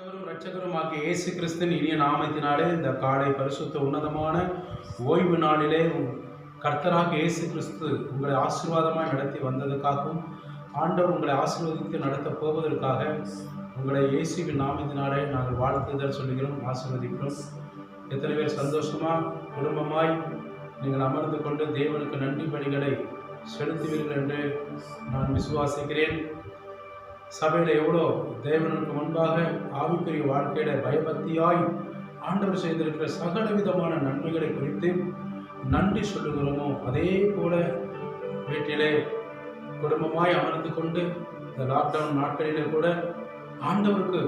ஆண்டவரும் இரட்சகருமாகிய இயேசு கிறிஸ்துவின் இனிய நாமத்தினாலே இந்த காலை பரிசுத்த உன்னதமான ஓய்வு நாளிலே கர்த்தராக இயேசு கிறிஸ்து உங்களை ஆசீர்வாதமாய் நடத்தி வந்ததுக்காகவும் ஆண்டவர் உங்களை ஆசீர்வதித்து நடத்தப் போவதற்காக உங்களை இயேசுவின் நாமத்தினாலே நாங்கள் வாழ்த்துதல் சொல்லுகிறோம், ஆசீர்வதிக்கிறோம். எத்தனை பேர் சந்தோஷமாக குடும்பமாய் நீங்கள் அமர்ந்து கொண்டு தேவனுக்கு நன்றி பலிகளை செலுத்துவீர்கள் என்று நான் விசுவாசிக்கிறேன். சபையில் எவ்வளோ தேவனுக்கு முன்பாக ஆவிக்குரிய வாழ்க்கையில பயபக்தியாய் ஆண்டவர் செய்திருக்கிற சகல விதமான நன்மைகளை குறித்து நன்றி சொல்லுகிறோமோ, அதே போல வீட்டிலே குடும்பமாய் அமர்ந்து கொண்டு இந்த லாக்டவுன் நாட்களிலே கூட ஆண்டவருக்கு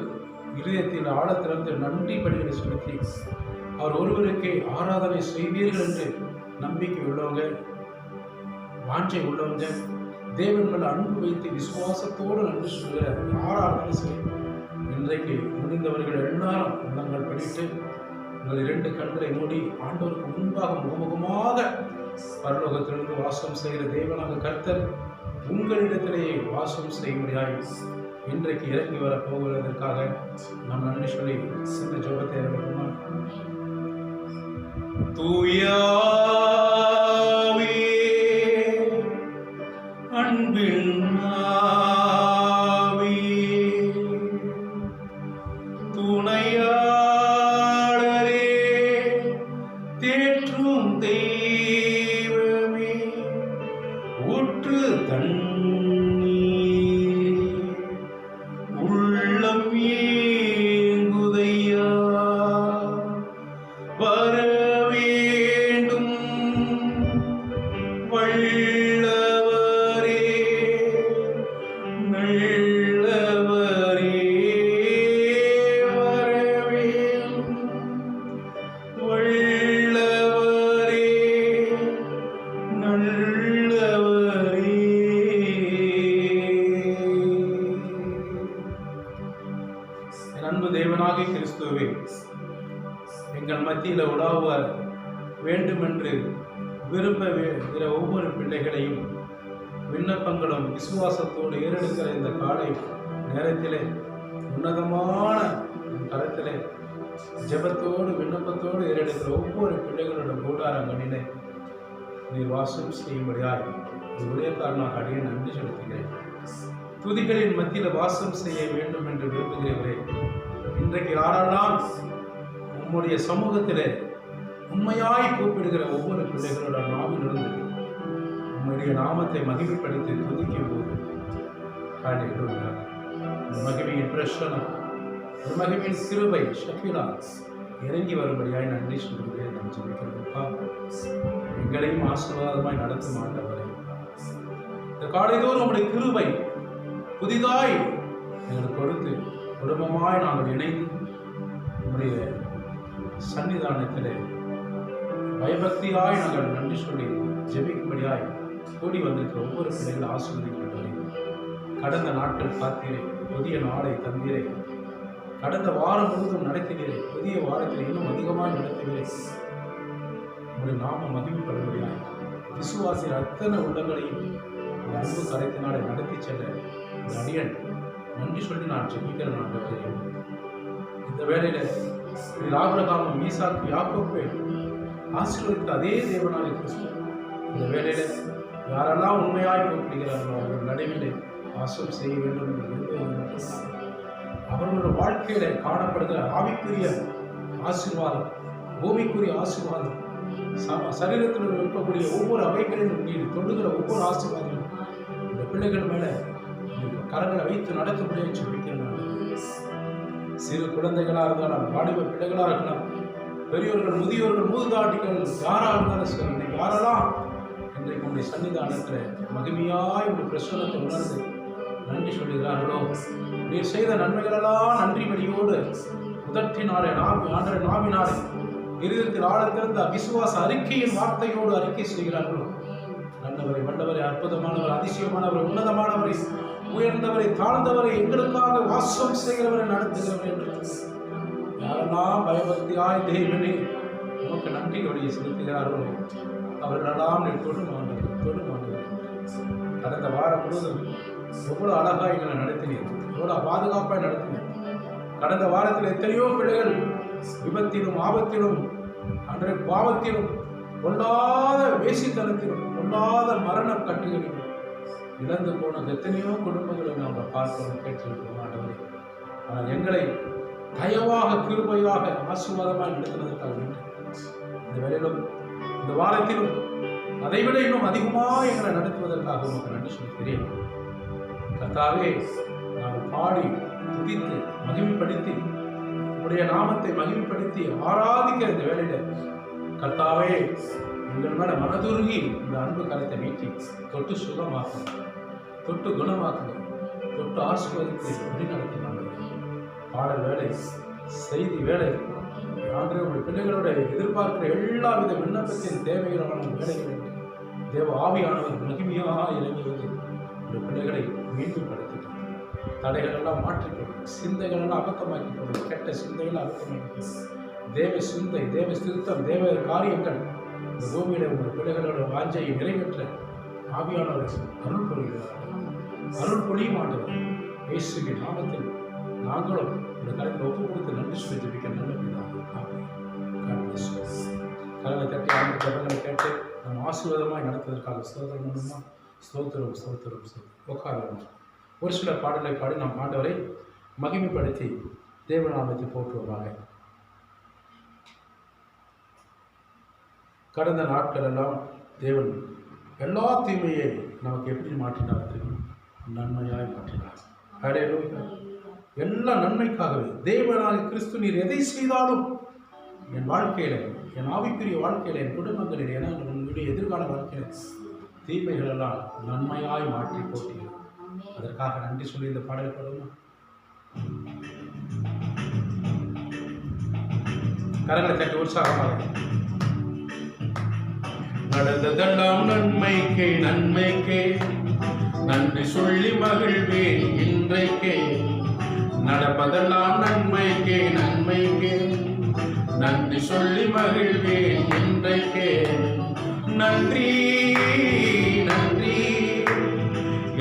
இருதயத்தில் ஆழத்திலிருந்து நன்றி பலிகளை செலுத்தி அவர் ஒருவருக்கே ஆராதனை செய்வீர்கள் என்று நம்பிக்கை உள்ளவங்க, வாஞ்சை உள்ளவங்க, தேவன் மேல் அன்பு வைத்து விசுவாசத்தோடு நன்றி சொல்கிற யாராலும் சரி, இன்றைக்கு முடிந்தவர்கள் எல்லாரும் உள்ளங்கள் படித்து உங்கள் 2 கண்களை மூடி ஆண்டவருக்கு முன்பாக முகமுகமாக பரலோகத்திலிருந்து வாசம் செய்கிற தேவனாக கர்த்தர் உங்களிடத்திலேயே வாசம் செய்யும்படியாய் இன்றைக்கு இறங்கி வர போகிறதற்காக நாம் நன்றி சொல்லி சின்ன ஜெபத்தை இறங்குமா. அன்பின் ஆவி துணையாளரே, தேற்றும் தெய்வமே, ஊற்று தண்ணீர் உள்ளம் ஏங்குதையா, வர வேண்டும் வல்லவரே, நல்லவரே, வர வேண்டும் வல்லவரே, நல்லவரே. என் அன்பு தேவனாகிய கிறிஸ்துவே, எங்கள் மத்தியில் உலாவ வேண்டுமென்று விரும்புகிற ஒவ்வொரு பிள்ளைகளையும் விண்ணப்பங்களும் விசுவாசத்தோடு ஏறெடுக்கிற இந்த காலை நேரத்திலே உன்னதமான கரத்திலே ஜெபத்தோடு விண்ணப்பத்தோடு ஏறெடுக்கிற ஒவ்வொரு பிள்ளைகளோட கூடாரங்களிலே நீர் வாசம் செய்யும்படியாய் ஊழியக்காரனாக அடைய நன்றி செலுத்துகிறேன். துதிகளின் மத்தியில் வாசம் செய்ய வேண்டும் என்று விரும்புகிறவரே, இன்றைக்கு யாரெல்லாம் உம்முடைய சமூகத்திலே உண்மையாய் கூப்பிடுகிற ஒவ்வொரு பிள்ளைகளோட நாவிலிருந்து உம்முடைய நாமத்தை மகிமைப்படுத்தி துதிக்கும் போது மகிமையின் பிரசனம், மகிமையின் கிருபை சக்தியா இறங்கி வரும்படியாய் நன்றி சொல்கிறேன். நான் சொல்லிக்கிறேன்ப்பா, எங்களையும் ஆசீர்வாதமாய் நடத்த மாட்டவரே, இந்த காலைதோறும் உங்களுடைய கிருபை புதிதாய் எங்களுக்கு கொடுத்து குடும்பமாய் நாங்கள் இணைந்து உங்களுடைய சன்னிதானத்திலே பயபக்தியாய் நாங்கள் நன்றி சொல்லி ஜெபிக்கும்படியாய் கூடி வந்திருக்கிற ஒவ்வொரு பிள்ளைகள் ஆசீர்வதிக்கப்பட்டவரே, கடந்த நாட்கள் காத்தீரே, புதிய நாளை தந்தீரே, கடந்த வாரம் முழுவதும் நடத்தினீரே, புதிய வாரத்தில் இன்னும் அதிகமாக நடத்துகிறே. உங்களுடைய நாம மகிமைப்படும்படியாய் விசுவாசிய அத்தனை உள்ளங்களையும் அன்பு கரைத்தினாலே நடத்தி செல்ல இந்த அடியன் நன்றி சொல்லி நான் ஜெபிக்கிற நான் பெற்றேன். இந்த வேளையில ஆபிரகாமும் ஈசாக்கு யாக்கோபை ஆசீர்வதித்த அதே தேவனாகிய கிறிஸ்து இந்த வேளையில யாரெல்லாம் உண்மையாய் கூப்பிடுகிறார்களோ அவர்கள் நடுவிலே வாசம் செய்ய வேண்டும் என்று அவர்களோட வாழ்க்கையில காணப்படுகிற ஆவிக்குரிய ஆசீர்வாதம், பூமிக்குரிய ஆசீர்வாதம், சரீரத்தில் இருக்கக்கூடிய ஒவ்வொரு அவைகளிலும் நீர் தொடுகிற ஒவ்வொரு ஆசீர்வாதமும் இந்த பிள்ளைகள் மேல கரங்களை வைத்து நடத்தக்கூடிய சொல்லிக்கிறேன். சிறு குழந்தைகளா இருந்தாலும், வாலிப பிள்ளைகளா இருக்கலாம், பெரியோர்கள், முதியோர்கள், மூதாட்டிகள் யாரா இருந்தாலும் சரி, இன்னைக்கு யாரெல்லாம் இன்றைக்கு உங்களுடைய சன்னிதானத்தில் மகிமையாய் உங்களுடைய பிரசனத்தை உணர்ந்து நன்றி சொல்லுகிறார்களோ, நீர் செய்த நன்மைகளெல்லாம் நன்றி வழியோடு முதற்றினாலே நாவினாலே இருதயத்தில் ஆழத்திருந்த விசுவாச அறிக்கையின் வார்த்தையோடு அறிக்கை செய்கிறார்களோ, நல்லவரை, வல்லவரை, அற்புதமானவர், அதிசயமானவர், உன்னதமானவரை, உயர்ந்தவரை, தாழ்ந்தவரை, எங்களுக்காக வாசம் செய்கிறவரை நடத்துகிறவர் என்று யாரெல்லாம் பயபக்தியாய் தேவனே நமக்கு நன்றி வழியை செலுத்துகிறார்களோ அவர்களெல்லாம் நீ தொடுமாண்டவர். கடந்த வாரம் முழுவதும் எவ்வளோ அழகாக எங்களை நடத்தினீர், எவ்வளோ பாதுகாப்பாக நடத்தினீர். கடந்த வாரத்தில் எத்தனையோ பிள்ளைகள் விபத்திலும் ஆபத்திலும் அன்றைய பாவத்திலும் பொல்லாத வேசித்தனத்திலும் பொல்லாத மரண கட்டுகளிலும் இழந்து போன எத்தனையோ குடும்பங்களை நாம் பார்க்கிறோம், கேட்டிருக்கிறோம் ஆண்டவரே. ஆனால் எங்களை தயவாக கிருபையாக ஆசீர்வாதமாக நடத்துவதற்காக வேண்டும். இந்த வேளையிலும் இந்த வாரத்திலும் அதைவிட இன்னும் அதிகமாக எங்களை நடத்துவதற்காக உங்களுக்கு நன்றி சொல்கிறேன். கர்த்தாவே, நாங்கள் பாடி துதித்து மகிமைப்படுத்தி உடைய நாமத்தை மகிமைப்படுத்தி ஆராதிக்கிற இந்த வேளையில கர்த்தாவே, எங்கள் மேல மனதுருகி இந்த அன்பு கரத்தை நீட்டி தொட்டு சுகமாக்குங்க, தொட்டு குணமாக்குங்க, தொட்டு ஆசீர்வதித்து வழி நடத்தினாங்க. பாடல் வேலை, செய்தி வேலை, ஆண்டு உடைய பிள்ளைகளோட எதிர்பார்க்கிற எல்லா வித விண்ணப்பத்தின் தேவைகளான வேலைகள் தேவ ஆவியானவர் மகிமையாக இறங்கி வந்து இந்த பிள்ளைகளை மீண்டுபடுத்திட்டு தடைகள் எல்லாம் மாற்றிக்கொள்ளும், சிந்தைகள் எல்லாம் அபத்தமாக்கிக்கொள்ளும், கெட்ட சிந்தைகள் அபத்தமாக்கிக்கொள்ளும். தேவ சிந்தை, தேவ சிறுத்தம், தேவ காரியங்கள் இந்த பூமியில உங்கள் பிள்ளைகளோட வாஞ்சையை நிறைவேற்ற ஆவியானவர் அருள் பொழிகிறார். அருள் பொழிய மாட்டவர் இயேசுவின் நாமத்தில் நாங்களும் இந்த கருத்தை ஒப்பு கொடுத்து நன்றி சொல்லி ஜெபிக்க நல்ல கரங்களை தட்டி ஆண்டு ஜபங்களை கேட்டு நம்ம ஆசீர்வாதமாக நடத்துவதற்காக ஸ்தோத்திரம் பண்ணுமா? ஸ்தோத்திரம் ஸ்தோத்திரம் ஸ்தோத்திரம். உட்காரணும். ஒரு சில பாடலை பாடி நாம் ஆண்டவரை மகிமைப்படுத்தி தேவநாமத்தை போற்றுவோமாக. கடந்த நாட்கள் எல்லாம் தேவன் எல்லா தீமையை நமக்கு எப்படி மாற்றினார் தெரியும்? நன்மையாய் மாற்றினார். ஹல்லேலூயா. எல்லா நன்மைக்காகவே தேவனாகிய கிறிஸ்து நீர் எதை செய்தாலும் என் வாழ்க்கையில, என் ஆவிக்குரிய வாழ்க்கையில, என் குடும்பங்களில், என உன்னுடைய எதிர்கால வாழ்க்கையில தீமைகள் எல்லாம் நன்மையாய் மாற்றி போட்டீர்கள். அதற்காக நன்றி சொல்லி இந்த பாடலை பாடுவோம். கரங்களை தட்டி உற்சாகமாக. நடந்ததெல்லாம் நன்மைக்கே நன்மைக்கே நன்றி சொல்லி மகிழ்வேன் இன்றைக்கே. நடப்பதெல்லாம் நன்மைக்கே நன்மைக்கே நன்றி சொல்லி மகிழ்வேன் இன்றைக்கே. நன்றி நன்றி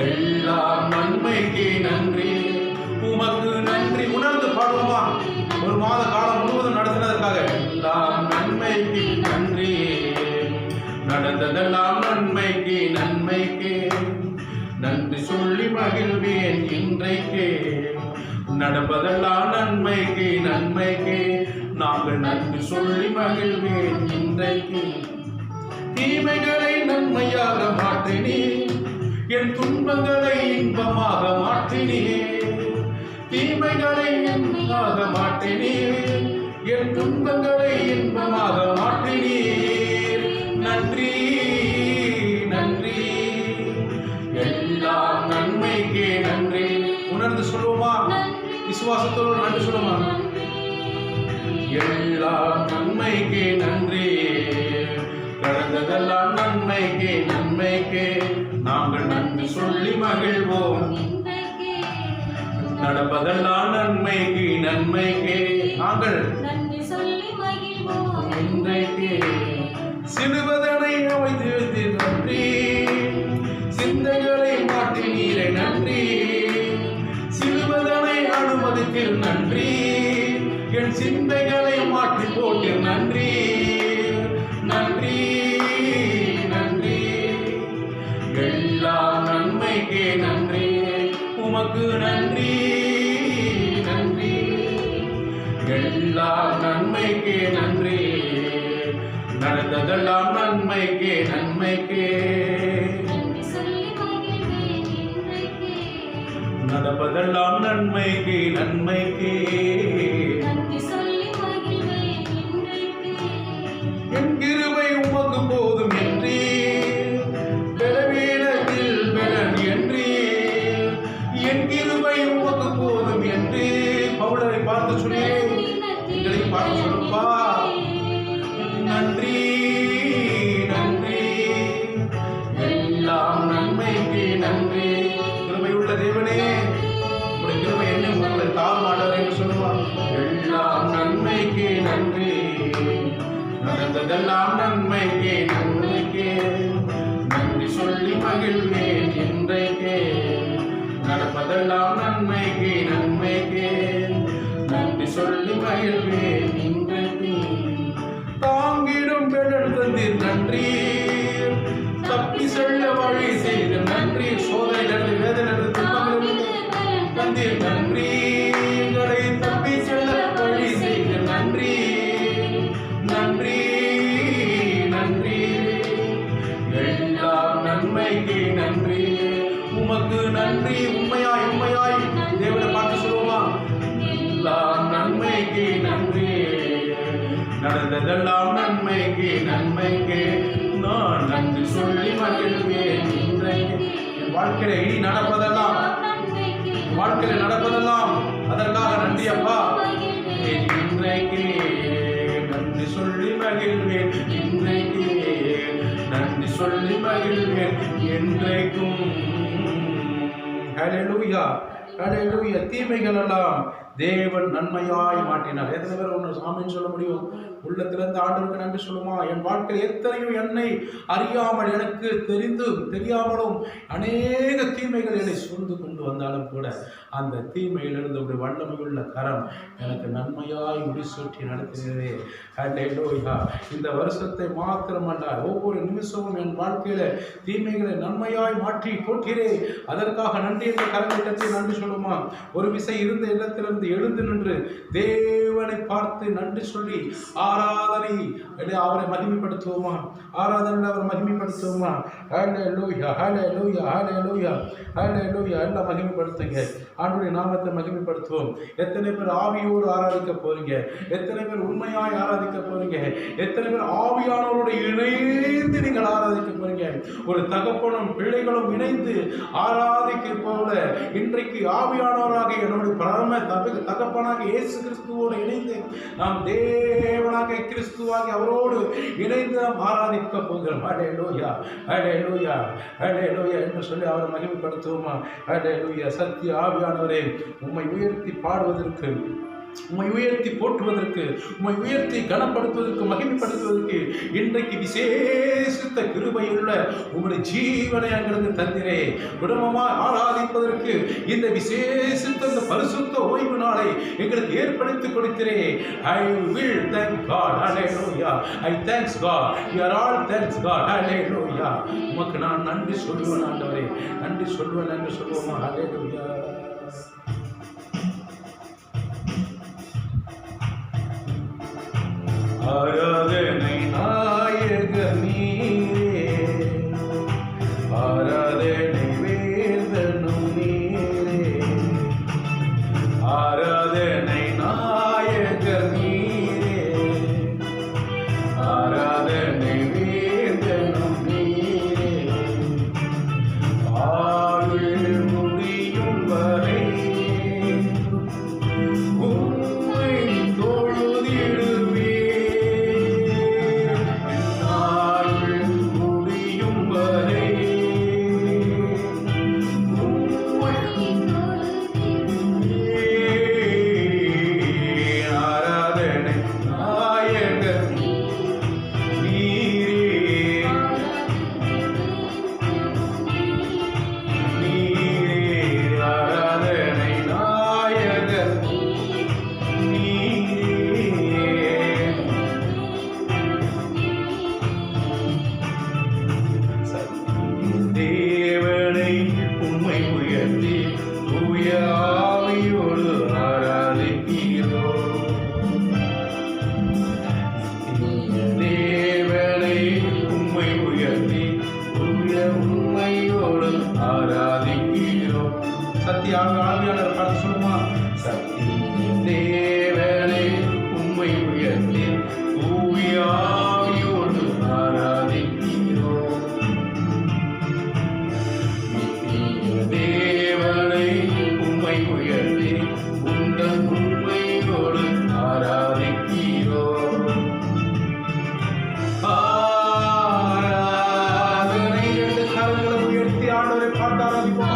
எல்லாம் நன்மைக்கே நன்றி, உமக்கு நன்றி. உணர்ந்து பாடுவோமா? ஒரு மாத காலம் முழுவதும் நடத்தினதற்காக எல்லாம் நன்மைக்கு நன்றி. நடந்ததெல்லாம் நன்மைக்கு நன்மைக்கு நன்றி சொல்லி மகிழ்வேன் இன்றைக்கே. நடப்பதெல்லாம் நன்மைக்கு நன்மைக்கு நாங்கள் நன்றி சொல்லி மகிழ்வேன் இன்றைக்கு. தீமைகளை நன்மையாக மாற்றினீர், என் துன்பங்களை இன்பமாக மாற்றினீர். தீமைகளை இன்பமாக மாற்றினீர், என் துன்பங்களை இன்பமாக மாற்றினீர். நன்றி நன்றி எல்லாம் நன்மைக்கே நன்றி. உணர்ந்து சொல்லுவோமா? விசுவாசத்தோடு நன்றி சொல்லுவோமா? எல்லாம் நன்மைக்கே நன்றி. கடந்ததெல்லாம் நன்மைக்கே நன்மைக்கே நாங்கள் நன்றி சொல்லி மகிழ்வோம். நடப்பதெல்லாம் நன்மைக்கு நன்மைக்கே நாங்கள் நன்றி சொல்லி மகிழ்வோம் இன்றைக்கே. சிலுவதனை அமைத்து வைத்தீர் நன்றி, சிந்தைகளை மாற்றினீரை நன்றி. சிலுவதனை அனுமதித்தீர் நன்றி, என் சிந்தைகளை மாற்றி போட்டீர் நன்றி. நன்றி நன்றி எல்லாம் நன்மைக்கே நன்றி, உமக்கு நன்றி நன்றி. எல்லாம் நன்மைக்கே நன்றி. நடந்ததெல்லாம் நன்மைக்கே நன்மைக்கே நடப்பதெல்லாம் நன்மைக்கே நன்மைக்கே. என் கிருபை உமக்கு போதும் என்றே, பலவீனத்தில் பலன் என்றே. என் கிருபை உமக்கு போதும் என்றே. பவுலரை பார்த்து சொல்லி எங்களை பார்த்து சொல்லுப்பா. நன்றி நன்றி எல்லாம் நன்மைக்கு நன்றி. கிருபை உள்ள தேவனே, உடைய கிருபை என்ன உங்களை தாழ மாட்டார் என்று சொல்லுவார். எல்லாம் நன்மைக்கு நன்றி. நடந்ததெல்லாம் நன்மைக்கே நன்மைக்கே நன்றி சொல்லி மகிழ்வேன் இன்றைக்கே. நடப்பதெல்லாம் நன்மைக்கே நன்மைக்கே மகிழ்வேன் இன்றைக்கும். தாங்கிடும் பெடல் தந்தீர் நன்றி, தப்பி செல்ல வழி செய்த நன்றி, சோதனைகள் வேதனைகள் துன்பங்களிலிருந்து தந்தீர் நன்றி, எங்களை தப்பி செல்ல வழி செய்த நன்றி நன்றி நன்றி. எல்லாம் நன்மைக்கு நன்றி, உமக்கு நன்றி. உண்மையாய் உண்மையாய் தேவனை பார்த்து சொல்லுவோமா? எல்லாம் நன்மைக்கு நன்றி, நடந்ததெல்லாம் நன்மைக்கு நன்மைக்கு நான் நன்றி சொல்லி மகிழ்வேன் இன்றைக்கு. என் வாழ்க்கையில இனி நடப்பதெல்லாம், வாழ்க்கையில நடப்பதெல்லாம் அதற்காக நன்றி அப்பா. இன்றைக்கு நன்றி சொல்லி மகிழ்வேன், இன்றைக்கு நன்றி சொல்லி மகிழ்வேன் என்றைக்கும். ஹல்லேலூயா ஹல்லேலூயா. தீமைகள் எல்லாம் தேவன் நன்மையாய் மாற்றினார். எத்தனை பேர் ஒன்று ஆமென் சொல்ல முடியும்? உள்ளத்திலிருந்து ஆண்டவருக்கு நன்றி சொல்லுமா? என் வாழ்க்கையில் எத்தனையோ என்னை அறியாமல், எனக்கு தெரியாமலும் அநேக தீமைகள் என்னை சூழ்ந்து கொண்டு வந்தாலும் கூட அந்த தீமையிலிருந்து ஒரு வல்லமையுள்ள கரம் எனக்கு நன்மையாய் முடிசூட்டி நடத்துகிறதே. ஹல்லேலூயா. இந்த வருஷத்தை மாத்திரமல்ல, ஒவ்வொரு நிமிஷமும் என் வாழ்க்கையில தீமைகளை நன்மையாய் மாற்றி போக்கிறே. அதற்காக நன்றி என்ற கரங்களை தட்டி நன்றி சொல்லுமா? ஒரு விசை இருந்த இடத்திலிருந்து எழுந்து நின்று தேவனை பார்த்து நன்றி சொல்லி ஆராதனை அவரை மகிமைப்படுத்துவோமா? ஆராதனை அவரை மகிமைப்படுத்துவோமா? ஹல்லேலூயா ஹல்லேலூயா ஹல்லேலூயா ஹல்லேலூயா. எல்லாம் மகிமைப்படுத்துங்க, ஆண்டவருடைய நாமத்தை மகிமைப்படுத்துவோம். எத்தனை பேர் ஆவியோடு ஆராதிக்க போறீங்க? எத்தனை பேர் உண்மையாய் ஆராதிக்க போறீங்க? எத்தனை பேர் ஆவியானவரோடு இணைந்து நீங்கள் ஆராதிக்க போறீங்க? ஒரு தகப்பனும் பிள்ளைகளும் இணைந்து ஆராதிக்க போல இன்றைக்கு ஆவியானவராக என்னுடைய பரம தகப்பனாக இயேசு கிறிஸ்துவோடு இணைந்து நாம் தேவனாக கிறிஸ்துவாக அவரோடு இணைந்து நாம் ஆராதிக்க போகிறோம். ஹல்லேலூயா ஹல்லேலூயா ஹல்லேலூயா என்று சொல்லி அவரை மகிமைப்படுத்துவோமா? ஹல்லேலூயா. சத்திய ஆவியானவரே, உம்மை உயர்த்தி பாடுவதற்கு, உம்மை உயர்த்தி போற்றுவதற்கு, உம்மை உயர்த்தி கனப்படுத்துவதற்கு, மகிமைப்படுத்துவதற்கு இன்றைக்கு விசேஷித்த கிருபையுள்ள உங்களுடைய ஜீவனை எங்களுக்கு தந்திரே. குடும்பமாக ஆராதிப்பதற்கு இந்த விசேஷித்த இந்த பரிசுத்த ஓய்வு நாளை எங்களுக்கு ஏற்படுத்தி கொடுக்கிறே. I will thank God. Hallelujah. I thanks God. You are all thanks God. Hallelujah. உமக்கு நான் நன்றி சொல்லுவேன் ஆண்டவரே, நன்றி சொல்லுவேன் என்று சொல்லுவோமா? Hallelujah. ஆராதனை நாயகர் நீரே, ஆராதனை வேதனும் நீரே, ஆராதனை நாயகர் நீரே, ஆராதனை வேதனும் நீரே, ஆயுள் முடியும் வரை உம்மை தொழுதிடுவே. சத்தியாக ஆவியாளர் பார்த்து சொல்லுமா? சத்திய தேவனை உம்மை உயர்த்தி தூய ஆவியோடு ஆராதிக்கிறோம். நித்திய தேவனை உம்மை உயர்த்தி உங்கள் உண்மையோடு ஆராதிக்கிறோம். ஆராதனை என்று கரங்களை உயர்த்தி ஆண்டவரை பார்த்து ஆராதிப்போம்.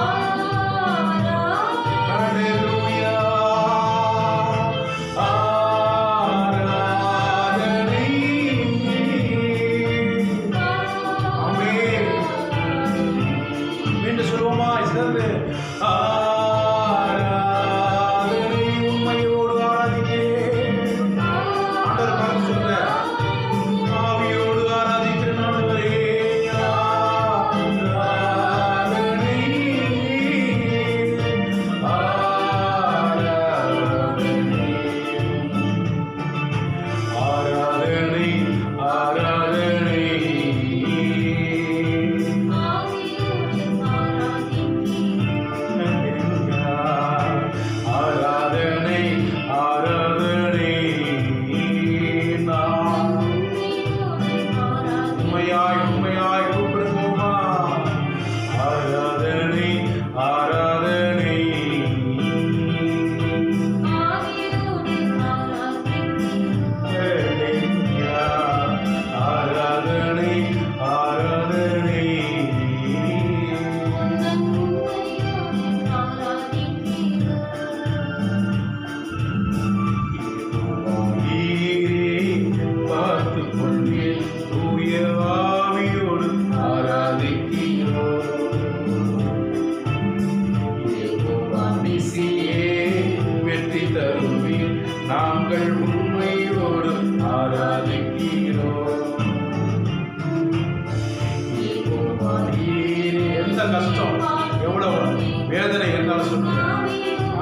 வேதனை இருந்தாலும் சொல்லுவார்.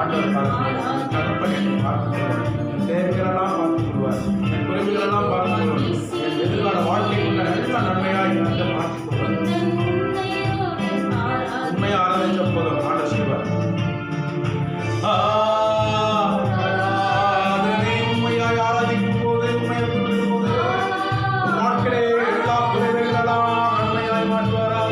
ஆண்டவர் பார்த்து தகப்பன் என்னை பார்த்துக் கொள்வார். என் தேவைகளெல்லாம் பார்த்துக் கொள்வார். என் குறைவுகளெல்லாம் பார்த்துக் கொள்வார். என் எதிர்கால வாழ்க்கை உள்ள எல்லா நன்மையாக இந்த மாற்றிக் கொள்வார். உண்மையை ஆராய்ச்ச போதும் ஆண்டவர் செய்வார். உண்மையாய் ஆராதிக்கும் போது, உண்மையை கொண்டிருக்கும் போது வாழ்க்கையிலே எல்லா குறைவுகளெல்லாம் நன்மையாய் மாற்றுவாராக.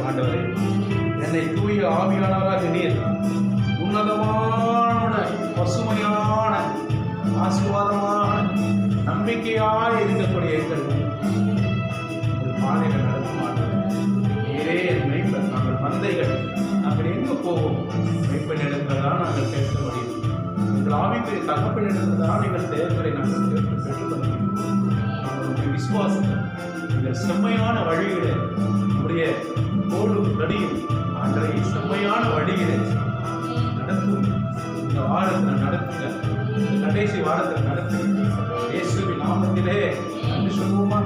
ஆண்டவரே, என்னை தூய ஆவியாளராக நீர் உன்னதமான பசுமையான ஆசீர்வாதமான நம்பிக்கையாய் இருக்கக்கூடிய எங்கள் பாதைகள் நடத்துமாட்டோம். நீரே என் மெய்ப்பன், நாங்கள் மந்தைகள், நாங்கள் எங்கு போவோம்? மெய்ப்பன் இடத்துலதான் நாங்கள் கேட்க முடியும். எங்கள் ஆவிக்குரிய தகப்பன் இடத்துலதான் எங்கள் தேவைகளை நாங்கள் பெற்றுக்கொள்கிறோம். நாங்கள் விசுவாசம் எங்கள் செம்மையான வழியிலே நம்முடைய கோடும் நடியும் அன்றை செம்மையான வழியிலே நடத்தும். இந்த வாரத்தில் நடத்துங்க, இந்த கடைசி வாரத்தில் நடத்துங்க. இயேசுவின் நாமத்திலே நன்றி சொல்லுவோமா?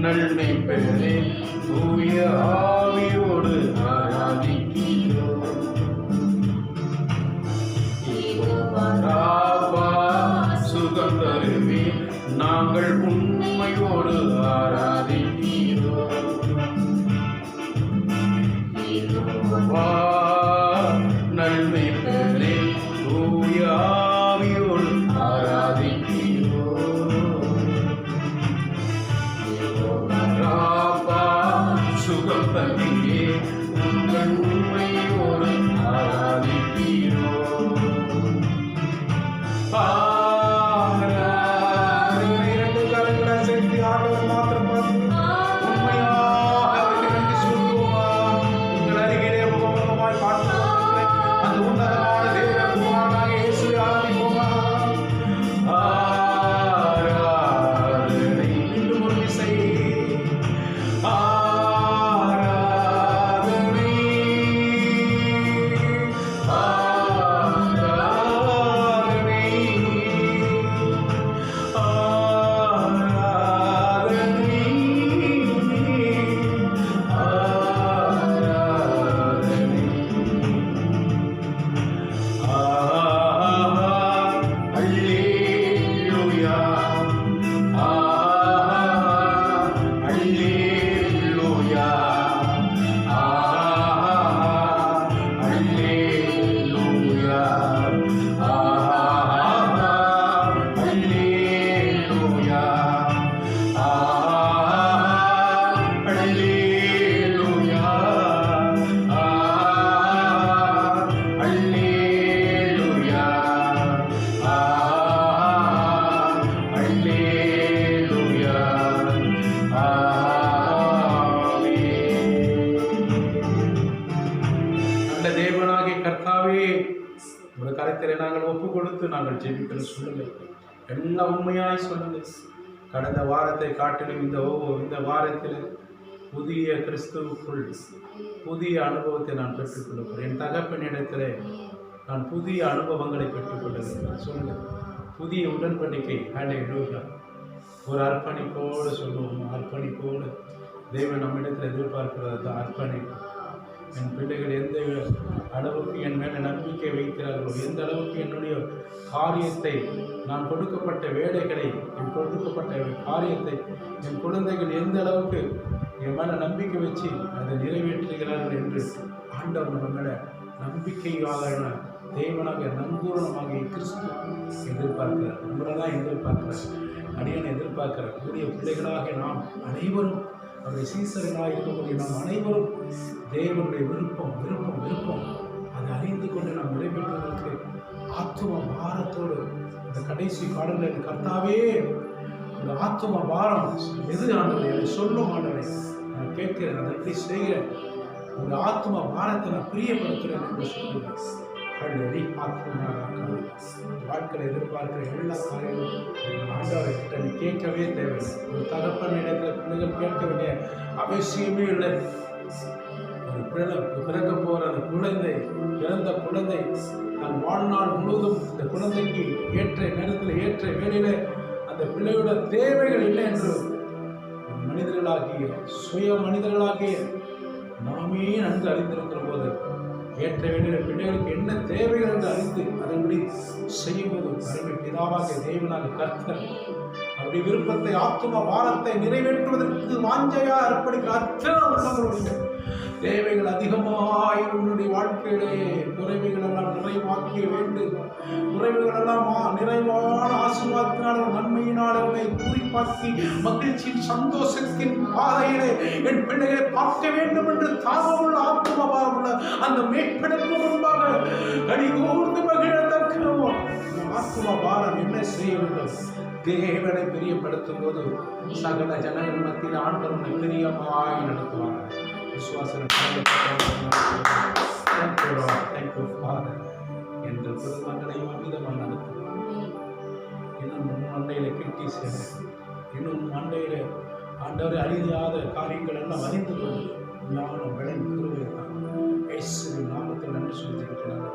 நன்மை பெறே தூய ஆவியோடு ஆராதிக்கிறோம். சுகம் தருவே நாங்கள் உண்மையோடு ஆராதிக்கிறோம். நன்மை பெறே தூய ஆவியோடு ஆராதிக்கிறோம். சுகம் தருவே நாங்கள் உண்மையோடு ஆராதிக்கிறோம். இரண்டு கரங்களை சேர்த்து ஆண்டவர் மாத்திரம் பார்த்து உண்மையாக நன்றி சொல்லுவோமா? உங்கள் அருகிலே முகமுகமாய் பார்த்து அந்த உன்னதமான தேவகுமாரனாக இயேசுவை ஆராதிப்போமா? ஆராதனை மீண்டும் ஒரு விசை. நாங்கள் ஒப்பு கொடுத்து நாங்கள் ஜெபிக்கணும். சொல்லுங்கள், எல்லாம் உண்மையாய் சொல்லுங்கள். கடந்த வாரத்தை காட்டிலும் இந்த வாரத்தில் புதிய கிறிஸ்துவுக்குள் புதிய அனுபவத்தை நான் பெற்றுக்கொள்கிறேன். என் தகப்பனிடத்தில் நான் புதிய அனுபவங்களை பெற்றுக்கொள்கிறேன். சொல்லுங்கள், புதிய உடன்படிக்கை. ஹல்லேலூயா. ஒரு அர்ப்பணிப்போடு சொல்லுவோம். அர்ப்பணிப்போடு தேவன் நம்மிடத்தில் எதிர்பார்க்கிறது அர்ப்பணிப்பு. என் பிள்ளைகள் எந்த அளவுக்கு என் மேலே நம்பிக்கை வைக்கிறார்களோ, எந்த அளவுக்கு என்னுடைய காரியத்தை, நான் கொடுக்கப்பட்ட வேலைகளை, என் கொடுக்கப்பட்ட காரியத்தை என் குழந்தைகள் எந்த அளவுக்கு என் மேலே நம்பிக்கை வச்சு அதை நிறைவேற்றுகிறார்கள் என்று ஆண்டவர் நம்ம மேலே நம்பிக்கையாக தேவனாக நம்பூரணமாக கிறிஸ்து எதிர்பார்க்கிறார். நம்மளை தான் எதிர்பார்க்கிறார். அடியனை எதிர்பார்க்கிறார். கூடிய பிள்ளைகளாக நாம் அனைவரும், அவருடைய சீசர்களாக இருக்கக்கூடிய நாம் அனைவரும் தேவனுடைய விருப்பம் விருப்பம் விருப்பம் அதை அறிந்து கொண்டு நாம் நிறைவேற்றுவதற்கு ஆத்தும பாரத்தோடு இந்த கடைசி காலங்களில் கர்த்தாவே இந்த ஆத்தும பாரம் எது ஆண்டவரே அதை சொல்லும் ஆண்டவரே நான் கேட்கிறேன், அதை எப்படி செய்கிறேன், ஒரு ஆத்தும பாரத்தை நான் பிரியப்படுத்துகிறேன் என்று சொல்லுவேன். வாழ்க்கையில் எதிர்பார்க்கிற எல்லா காரியங்களும் ஆண்டவரை கிட்ட நீ கேட்கவே தேவையில்லை. ஒரு தகப்பன் இடத்துல பிள்ளைகள் கேட்க வேண்டிய அவசியமே இல்லை. ஒரு பிறக்க போகிற அந்த குழந்தை, பிறந்த குழந்தை தன் வாழ்நாள் முழுவதும் இந்த குழந்தைக்கு ஏற்ற நேரத்தில் ஏற்ற வேலையில் அந்த பிள்ளையோட தேவைகள் இல்லை என்று மனிதர்களாகிய சுய மனிதர்களாகிய நாமே நன்கு அறிந்திருக்கிற போது ஏற்ற வேண்டிய பிள்ளைகளுக்கு என்ன தேவைகள் என்று அறிந்து அதன்படி செய்யும்போது அருமை பிதாவாகிய தேவனாக கர்த்தர் அப்படி விருப்பத்தை ஆத்தும பாரத்தை நிறைவேற்றுவதற்கு வாஞ்சையா அர்ப்பணிக்கிற அத்தனை உள்ளவர்களுடைய தேவைகள் அதிகமாய் உன்னுடைய வாழ்க்கையிலே குறைவுகள் எல்லாம் நிறைவாக்கிய வேண்டும். குறைவுகள் எல்லாம் நிறைவான ஆசீர்வாதத்தினால நன்மையினால் அவனை குறிப்பாக்கி மகிழ்ச்சியின் சந்தோஷத்தின் பாதையிலே என் பிள்ளைகளை பார்க்க வேண்டும் என்று தாகமுள்ள ஆத்துமபாரம் உள்ள அந்த மேற்பெடுக்கு முன்பாக கடிகூர்ந்து மகிழத்தக்க ஆத்தும பாரம் என்ன செய்ய வேண்டும்? தேவனை பிரியப்படுத்தும் போது சகல ஜனங்கள் மத்தியில் ஆண்டவனை பிரியமாய் நடத்துவாங்க. விசுவாசம் என்ற குடும்பங்களையும் அமிதமாக நடத்துவாங்க. இன்னும் மண்டையில கிட்டி சேர, இன்னும் மண்டையில ஆண்டவரை அறியாத காரியங்கள் எல்லாம் அறிந்து கொண்டு ஞானம் விளன் குருவைத்தான் இயேசுவின் நாமத்தில் நன்றி சொல்லியிருக்கிறாங்க.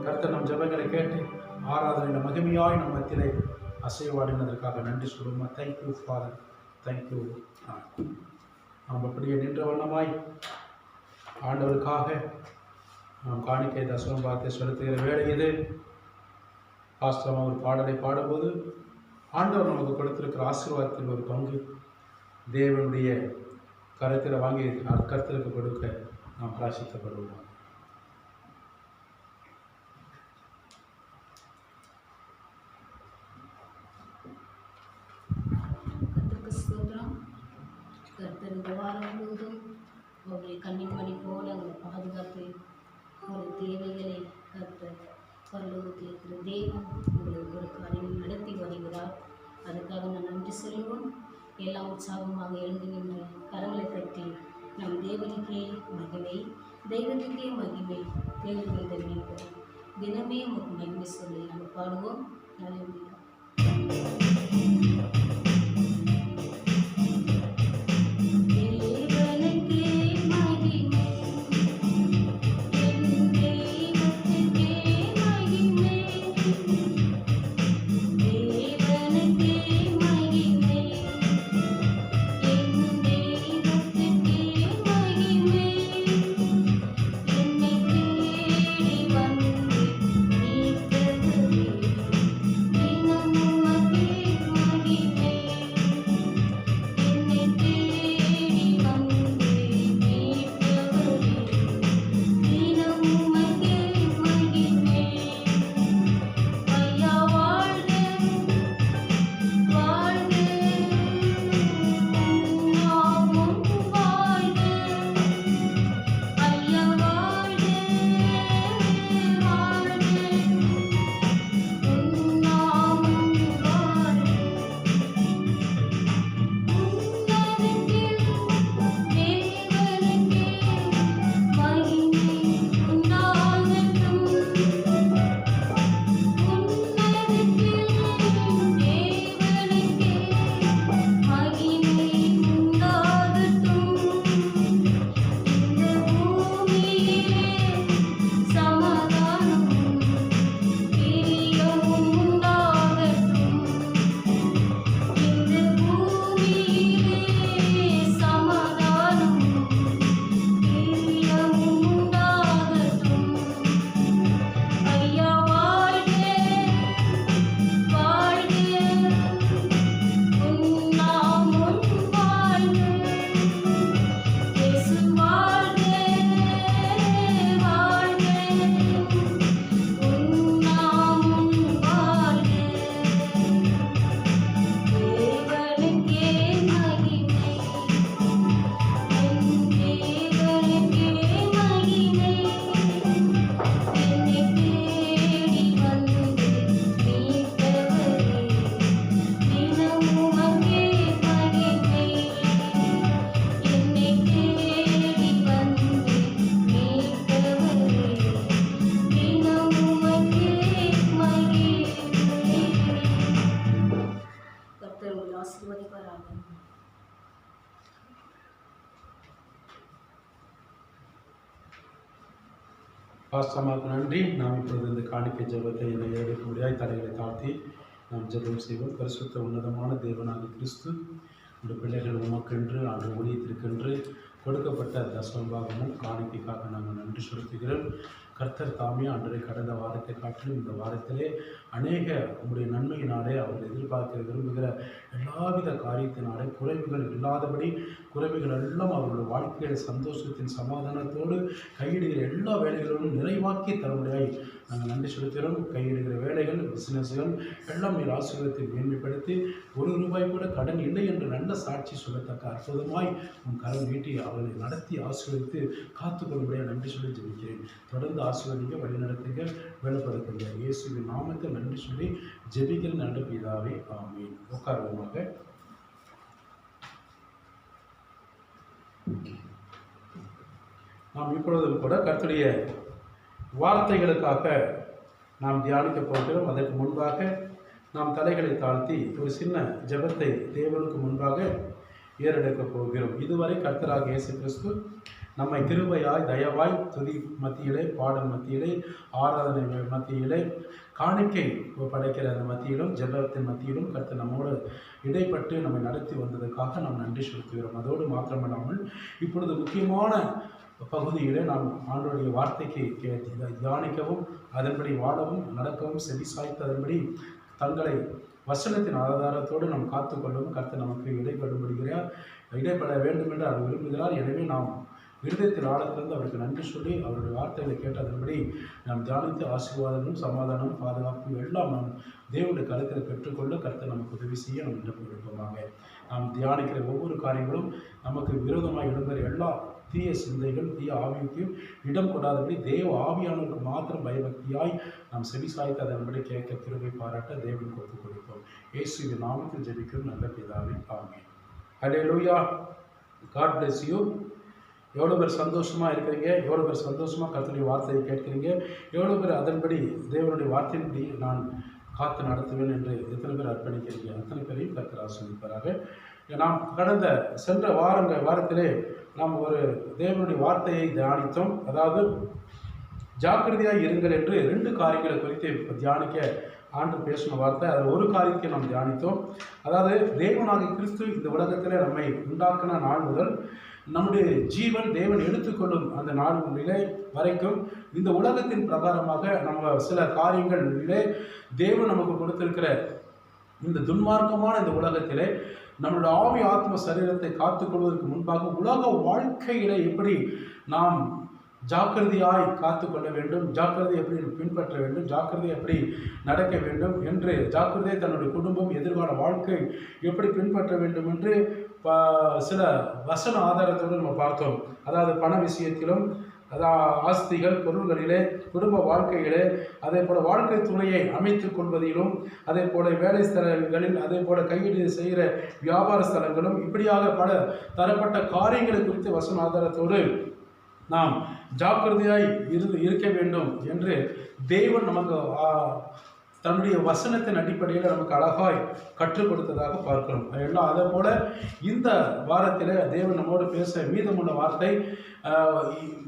கர்த்தர் நம் ஜெபங்களை கேட்டு ஆராதனை மகிமையாய் நம் மத்தியிலே அசைவாடினதற்காக நன்றி சொல்லுமா. Thank you father, thank you. நாம் அப்படியே நின்ற வண்ணமாய் ஆண்டவருக்காக நாம் காணிக்கை தசமம் பார்த்து செலுத்துகிற வேலை இது. பாஸ்தவம் ஒரு பாடலை பாடும்போது ஆண்டவர் நமக்கு கொடுத்திருக்கிற ஆசீர்வாதத்தில் ஒரு பங்கு தேவனுடைய கருத்தில் வாங்கி கருத்திற்கு கொடுக்க நாம் பிரார்த்திக்கப்படுவோம். கர்த்தர் இந்த வாரம் முழுவதும் உங்களுடைய கன்னிமணி போல உங்களை பாதுகாத்து ஒரு தேவைகளை கர்த்தர் பரலோகத்தில் இருக்கிற தேவன் உங்களுக்கு ஒரு காரியம் நடத்தி வருகிறார். அதுக்காக நான் நன்றி சொல்லுவோம். எல்லாம் உற்சாகமாக எழுந்து நின்று கரங்களை தட்டி நம் தேவனுக்கே மகிமை, தெய்வத்துக்கே மகிமை, தேவனுக்கு தெரிவிப்போம். தினமே உங்களுக்கு மகிமை சொல்லி நம்ம பாடுவோம். நல்ல ஆமென். பாஸ்டமாக்கு நன்றி. நாம் இப்பொழுது இந்த காணிக்கை ஜெபத்தை எடுக்க முடியாய் தடைகளை தாழ்த்தி நாம் ஜெபம் செய்வோம். பரிசுத்த உன்னதமான தேவனாகிய கிறிஸ்து, இந்த பிள்ளைகள் உமக்கென்று அந்த ஊழியத்திற்கென்று கொடுக்கப்பட்ட தசமபாகமும் காணிக்கைக்காக நாங்கள் நன்றி செலுத்துகிறோம். கர்த்தர் தாமே அன்றைய கடந்த வாரத்தை காட்டிலும் இந்த வாரத்திலே அநேக உங்களுடைய நன்மையினாலே அவர்கள் எதிர்பார்க்க விரும்புகிற எல்லாவித காரியத்தினாலே குறைவுகள் இல்லாதபடி குறைவுகள் எல்லாம் அவர்களுடைய வாழ்க்கையில் சந்தோஷத்தின் சமாதானத்தோடு கையிடுகிற எல்லா வேலைகளும் நிறைவாக்கி தரும்படியாய் நாங்கள் நன்றி செலுத்துகிறோம். கையிடுகிற வேலைகள், பிசினஸ்கள் எல்லாம் நீர் ஆசீர்வாதத்தை மேன்மைப்படுத்தி ₹1 கூட கடன் இல்லை என்று நல்ல சாட்சி சொல்லத்தக்க அற்புதமாய் உன் கரம் நீட்டி அவர்களை நடத்தி ஆசீர்வதித்து காத்துக்கொள்ளும்படியாக நன்றி சொல்லி ஜெபிக்கிறேன். தொடர்ந்து ஆசீர்வதிங்க, வழிநடத்துங்க, வேலைப்படுத்துங்க. இயேசுவின் நாமத்தை நன்றி சொல்லி ஜெபிக்கிற நல்ல பிதாவே, ஆமென். உட்காருவோமாக. நாம் இப்பொழுதும் கூட கர்த்தருடைய வார்த்தைகளுக்காக நாம் தியானிக்க போகிறோம். அதற்கு முன்பாக நாம் தலைகளை தாழ்த்தி ஒரு சின்ன ஜெபத்தை தேவனுக்கு முன்பாக ஏறெடுக்கப் போகிறோம். இதுவரை கர்த்தராகிய இயேசு கிறிஸ்து நம்மை கிருபையாய், தயவாய், துதி மத்தியிலே, பாடல் மத்தியிலே, ஆராதனை மத்தியிலே, காணிக்கை படைக்கிற அந்த மத்தியிலும், ஜெபத்தின் மத்தியிலும் கர்த்தர் நம்மோடு இடைப்பட்டு நம்மை நடத்தி வந்ததற்காக நாம் நன்றி செலுத்துகிறோம். அதோடு மாத்திரமல்லாமல் இப்பொழுது முக்கியமான பகுதியிலே நாம் ஆண்டவருடைய வார்த்தைக்கு தியானிக்கவும், அதன்படி வாழவும், நடக்கவும், செவிசாய்த்து அதன்படி தங்களை வசனத்தின் ஆதாரத்தோடு நாம் காத்துக்கொள்ளவும் கர்த்தர் நமக்கு இடைப்பட வேண்டும் என்று அவர் விரும்புகிறார். எனவே நாம் இருதயத்தில் ஆழத்திலிருந்து அவருக்கு நன்றி சொல்லி அவருடைய வார்த்தைகளை கேட்டதன்படி நாம் தியானித்து ஆசீர்வாதமும், சமாதானம், பாதுகாப்பு எல்லாம் நாம் தேவனுடைய கருத்தில் பெற்றுக்கொள்ள கர்த்தர் நமக்கு உதவி செய்ய நாம் இடம் கொடுப்போமாக. நாம் தியானிக்கிற ஒவ்வொரு காரியங்களும் நமக்கு விரோதமாக இடம்பெற எல்லா தீய சிந்தைகள், தீய ஆவிக்கும் இடம் கொடாதபடி தேவ ஆவியானவருக்கு மாத்திரம் பயபக்தியாய் நாம் செவிசாய்த்து அதன்படி கேட்க கிருபை பாராட்ட தேவனுக்கு ஒப்புக் கொடுப்போம். இயேசுவின் நாமத்தில் ஜெபிக்கும் நல்ல பிதாவே, ஆமென். ஹல்லேலூயா. God bless you. எவ்வளோ பேர் சந்தோஷமாக இருக்கிறீங்க, எவ்வளோ பேர் சந்தோஷமாக கர்த்தருடைய வார்த்தையை கேட்குறீங்க, எவ்வளோ பேர் அதன்படி தேவனுடைய வார்த்தையின்படி நான் காத்து நடத்துவேன் என்று எத்தனை பேர் அர்ப்பணிக்கிறீங்க, அத்தனை பேரையும் கர்த்தர் ஆசீர்வதிப்பாராக. நாம் கடந்த சென்ற வாரத்திலே நாம் ஒரு தேவனுடைய வார்த்தையை தியானித்தோம். அதாவது ஜாக்கிரதையாக இருங்கள் என்று 2 காரியங்களை குறித்து தியானிக்க ஆண்டு பேசின வார்த்தை. அதில் ஒரு காரியத்தை நாம் தியானித்தோம். அதாவது தேவனாகிய கிறிஸ்து இந்த உலகத்திலே நம்மை உண்டாக்கின நாள் முதல் நம்முடைய ஜீவன் தேவன் எடுத்துக்கொள்ளும் அந்த நாளிலே வரைக்கும் இந்த உலகத்தின் பிரகாரமாக நம்ம சில காரியங்களிலே தேவன் நமக்கு கொடுத்திருக்கிற இந்த துன்மார்க்கமான இந்த உலகத்திலே நம்மளுடைய ஆவி ஆத்ம சரீரத்தை காத்துக்கொள்வதற்கு முன்பாக உலக வாழ்க்கையில எப்படி நாம் ஜாக்கிரதையாய் காத்துக்கொள்ள வேண்டும், ஜாக்கிரதை எப்படி பின்பற்ற வேண்டும், ஜாக்கிரதை எப்படி நடக்க வேண்டும் என்று, ஜாக்கிரதை தன்னுடைய குடும்பம், எதிர்கால வாழ்க்கை எப்படி பின்பற்ற வேண்டும் என்று சில வசன ஆதாரத்தோடு நம்ம பார்த்தோம். அதாவது பண விஷயத்திலும், ஆஸ்திகள், பொருள்களிலே, குடும்ப வாழ்க்கையிலே, அதே போல வாழ்க்கை துணையை அமைத்துக் கொள்வதிலும், அதே போல வேலை ஸ்தலங்களில், அதே போல கையீடு செய்கிற வியாபார ஸ்தலங்களும், இப்படியாக பல தரப்பட்ட காரியங்களை குறித்து வசன ஆதாரத்தோடு நாம் ஜாக்கிரதையாய் இருக்க வேண்டும் என்று தேவன் நமக்கு தன்னுடைய வசனத்தின் அடிப்படையில் நமக்கு அழகாய் கற்றுக் கொடுத்ததாக பார்க்கிறோம். எல்லாம் அதே போல இந்த வாரத்தில் தேவன் நம்மோடு பேச மீதமுள்ள வார்த்தை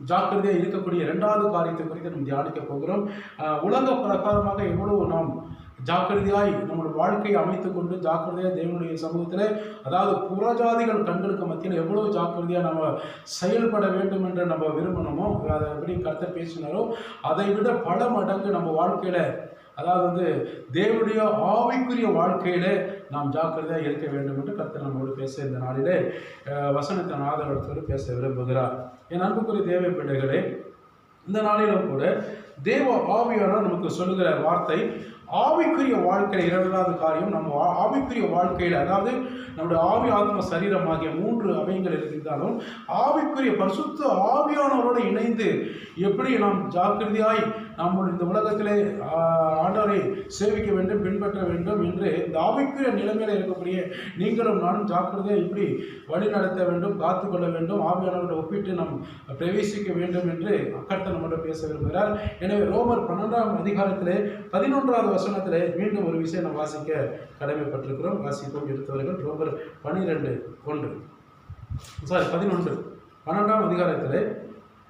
ஜாக்கிரதையாக இருக்கக்கூடிய 2வது காரியத்தை குறித்து நாம் தியானிக்க போகிறோம். உலக பிரகாரமாக எவ்வளவு நாம் ஜாக்கிரதையாய் நம்முடைய வாழ்க்கையை அமைத்துக் கொண்டு ஜாக்கிரதையாக தேவனுடைய சமூகத்தில், அதாவது புறஜாதிகள் கண்களுக்கு மத்தியில் எவ்வளவு ஜாக்கிரதையாக நம்ம செயல்பட வேண்டும் என்று நம்ம விரும்பணுமோ, அதை எப்படி கர்த்தர் பேசினாரோ அதை விட பல மடங்கு நம்ம வாழ்க்கையில், அதாவது தேவனுடைய ஆவிக்குரிய வாழ்க்கையிலே நாம் ஜாக்கிரதையாக இருக்க வேண்டும் என்று கர்த்தர் நம்மோடு பேச இந்த நாளிலே வசனத்தின் ஆதரவோடு பேச விரும்புகிறார். என் அன்புக்குரிய தேவ பிள்ளைகளே, இந்த நாளிலும் கூட தேவ ஆவியானவர் நமக்கு சொல்லுகிற வார்த்தை ஆவிக்குரிய வாழ்க்கையில் 2வது காரியம். நம்ம ஆவிக்குரிய வாழ்க்கையில், அதாவது நம்முடைய ஆவி ஆத்ம சரீரம் ஆகிய 3 அவயங்கள் இருந்தாலும் ஆவிக்குரிய பரிசுத்த ஆவியானவரோடு இணைந்து எப்படி நாம் ஜாக்கிரதையாய் நாம் இந்த உலகத்திலே ஆண்டவரை சேவிக்க வேண்டும், பின்பற்ற வேண்டும் என்று இந்த ஆவிக்குரிய நிலைமையில இருக்கக்கூடிய நீங்களும் நானும் ஜாக்கிரதையாக இப்படி வழி நடத்த வேண்டும், காத்துக்கொள்ள வேண்டும், ஆவியானவர்களை ஒப்பிட்டு நாம் பிரவேசிக்க வேண்டும் என்று கர்த்தர் நம்மிடம் பேச விரும்புகிறார். எனவே ரோமர் 12ஆம் அதிகாரத்திலே 11வது வசனத்திலே மீண்டும் ஒரு விஷயம் நாம் வாசிக்க கடமைப்பட்டிருக்கிறோம். வாசிப்போம் எடுத்தவர்கள். ரோமர் 12ஆம் அதிகாரத்திலே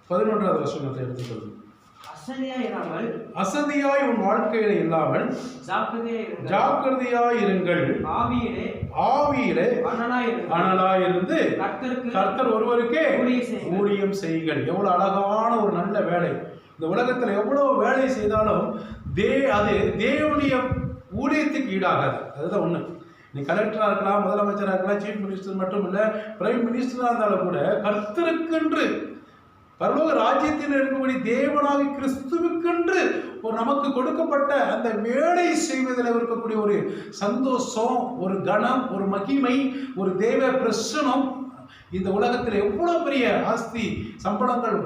11வது வசனத்தை எடுத்துக்கொள்ளும். அசதியாய் உன் வாழ்க்கையில இல்லாமல் ஜாக்கிரதையாய் இருங்கள். ஆவியிலே அனலாயிருந்து கர்த்தர் ஒருவருக்கே ஊழியம் செய்யுங்கள். எவ்வளவு அழகான ஒரு நல்ல வேலை! இந்த உலகத்தில் எவ்வளவு வேலை செய்தாலும் அது தேவனுடைய ஊழியத்துக்கு ஈடாகாது. அதுதான் ஒண்ணு. நீ கலெக்டராக இருக்கலாம், முதலமைச்சராக இருக்கலாம், சீஃப் மினிஸ்டர் மட்டும் இல்லை, பிரைம் மினிஸ்டராக இருந்தாலும் கூட கர்த்தருக்கென்று பரலோக ராஜ்யத்தில் இருக்கக்கூடிய தேவனாகி கிறிஸ்துவுக்கென்று ஒரு நமக்கு கொடுக்கப்பட்ட அந்த வேலை செய்வதில் இருக்கக்கூடிய ஒரு சந்தோஷம், ஒரு கனம், ஒரு மகிமை, ஒரு தேவ பிரசனம் இந்த உலகத்தில் எவ்வளோ பெரிய ஆஸ்தி சம்பளங்கள்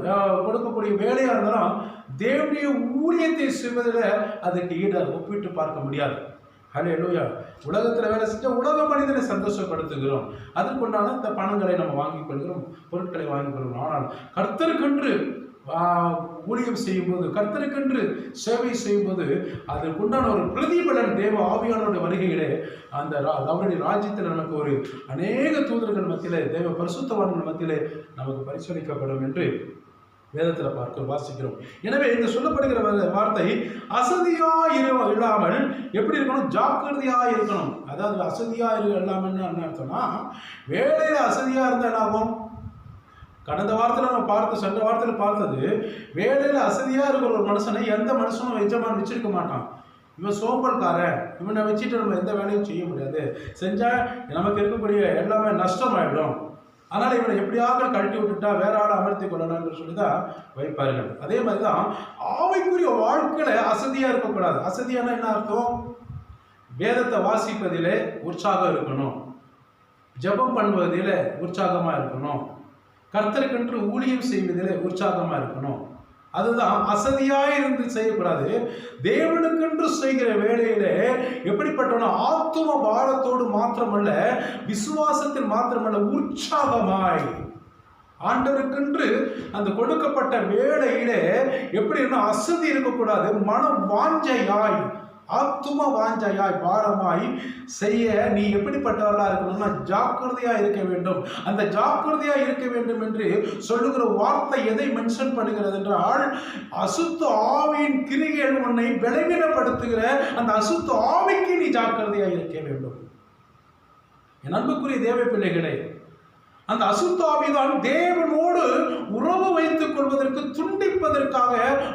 கொடுக்கக்கூடிய வேலையாக இருந்தாலும் தேவனுடைய ஊழியத்தை செய்வதில் அதுக்கு ஈட ஒப்பிட்டு பார்க்க முடியாது. ஹல்லேலூயா! உலகத்தில் வேலை செஞ்ச உலக மனிதனை சந்தோஷப்படுத்துகிறோம், அதற்குண்டான இந்த பணங்களை நம்ம வாங்கிக் கொள்கிறோம், பொருட்களை வாங்கிக் கொள்கிறோம். ஆனால் கர்த்தருக்கென்று ஊழியம் செய்யும்போது, கர்த்தருக்கென்று சேவை செய்யும்போது அதற்குண்டான ஒரு பிரதிபலன் தேவ ஆவியானவருடைய வருகையிலே அந்த அவருடைய ராஜ்யத்தில் நமக்கு ஒரு அநேக தூதர்கள் மத்தியிலே, தேவ பரிசுத்தவான்கள் மத்தியிலே நமக்கு பரிசோதிக்கப்படும் என்று வேதத்தில் வாசிக்கிறோம். எனவே இந்த சொல்லப்படுகிற வார்த்தை அசதியா இல்லாமல் எப்படி இருக்கணும்? ஜாக்கிரதையா இருக்கணும். அதாவது அசதியா இல்லாமல் என்ன அர்த்தம்னா, வேலையில அசதியா இருந்தா என்ன ஆகும்? கடந்த வாரத்தில் நம்ம சென்ற வாரத்தில் பார்த்தது, வேலையில அசதியா இருக்கிற ஒரு மனுஷனை எந்த மனுஷனும் எஜமான் வச்சிருக்க மாட்டான். இவன் சோம்பல்காரன், இவனை வச்சுட்டு நம்ம எந்த வேலையும் செய்ய முடியாது, செஞ்சா நமக்கு இருக்கக்கூடிய எல்லாமே நஷ்டமாயிடும், அதனால் இவனை எப்படியாக கழட்டி விட்டுட்டா வேற ஆளை அமர்த்தி கொள்ளலாம்னு சொல்லி தான் வைப்பார்கள். அதே மாதிரி தான் ஆவிக்குரிய வாழ்க்கையில அசதியா இருக்கக்கூடாது. அசதியான என்ன அர்த்தம்? வேதத்தை வாசிப்பதிலே உற்சாகம் இருக்கணும், ஜெபம் பண்ணுவதிலே உற்சாகமா இருக்கணும், கர்த்தருக்கென்று ஊழியம் செய்வதிலே உற்சாகமா இருக்கணும். அதுதான் அசதியாய் இருந்து செய்யக்கூடாது. தேவனுக்கென்று செய்கிற வேலையிலே எப்படிப்பட்டவன ஆத்தும பாரத்தோடு மாத்திரமல்ல, விசுவாசத்தில் மாத்திரமல்ல, உற்சாகமாய் ஆண்டவருக்கென்று அந்த கொடுக்கப்பட்ட வேலையிலே எப்படி அசதி இருக்கக்கூடாது, மனம் வாஞ்சையாய், ஆத்தும வாஞ்சையாய், பாரமாய் செய்ய நீ எப்படிப்பட்டவர்களா இருக்கணும்னா ஜாக்கிரதையா இருக்க வேண்டும். அந்த ஜாக்கிரதையா இருக்க வேண்டும் என்று சொல்லுகிற வார்த்தை எதை மென்ஷன் பண்ணுகிறது என்றால், அசுத்த ஆவியின் கிரியைகள் உன்னை பலவீனப்படுத்துகிற அந்த அசுத்த ஆவிக்கு நீ ஜாக்கிரதையா இருக்க வேண்டும். என் அன்புக்குரிய தேவ பிள்ளைகளே, அந்த அசுத்த ஆவிதான் தேவனோடு உறவு வைத்துக் கொள்வதற்கு, துண்டிப்பதற்காக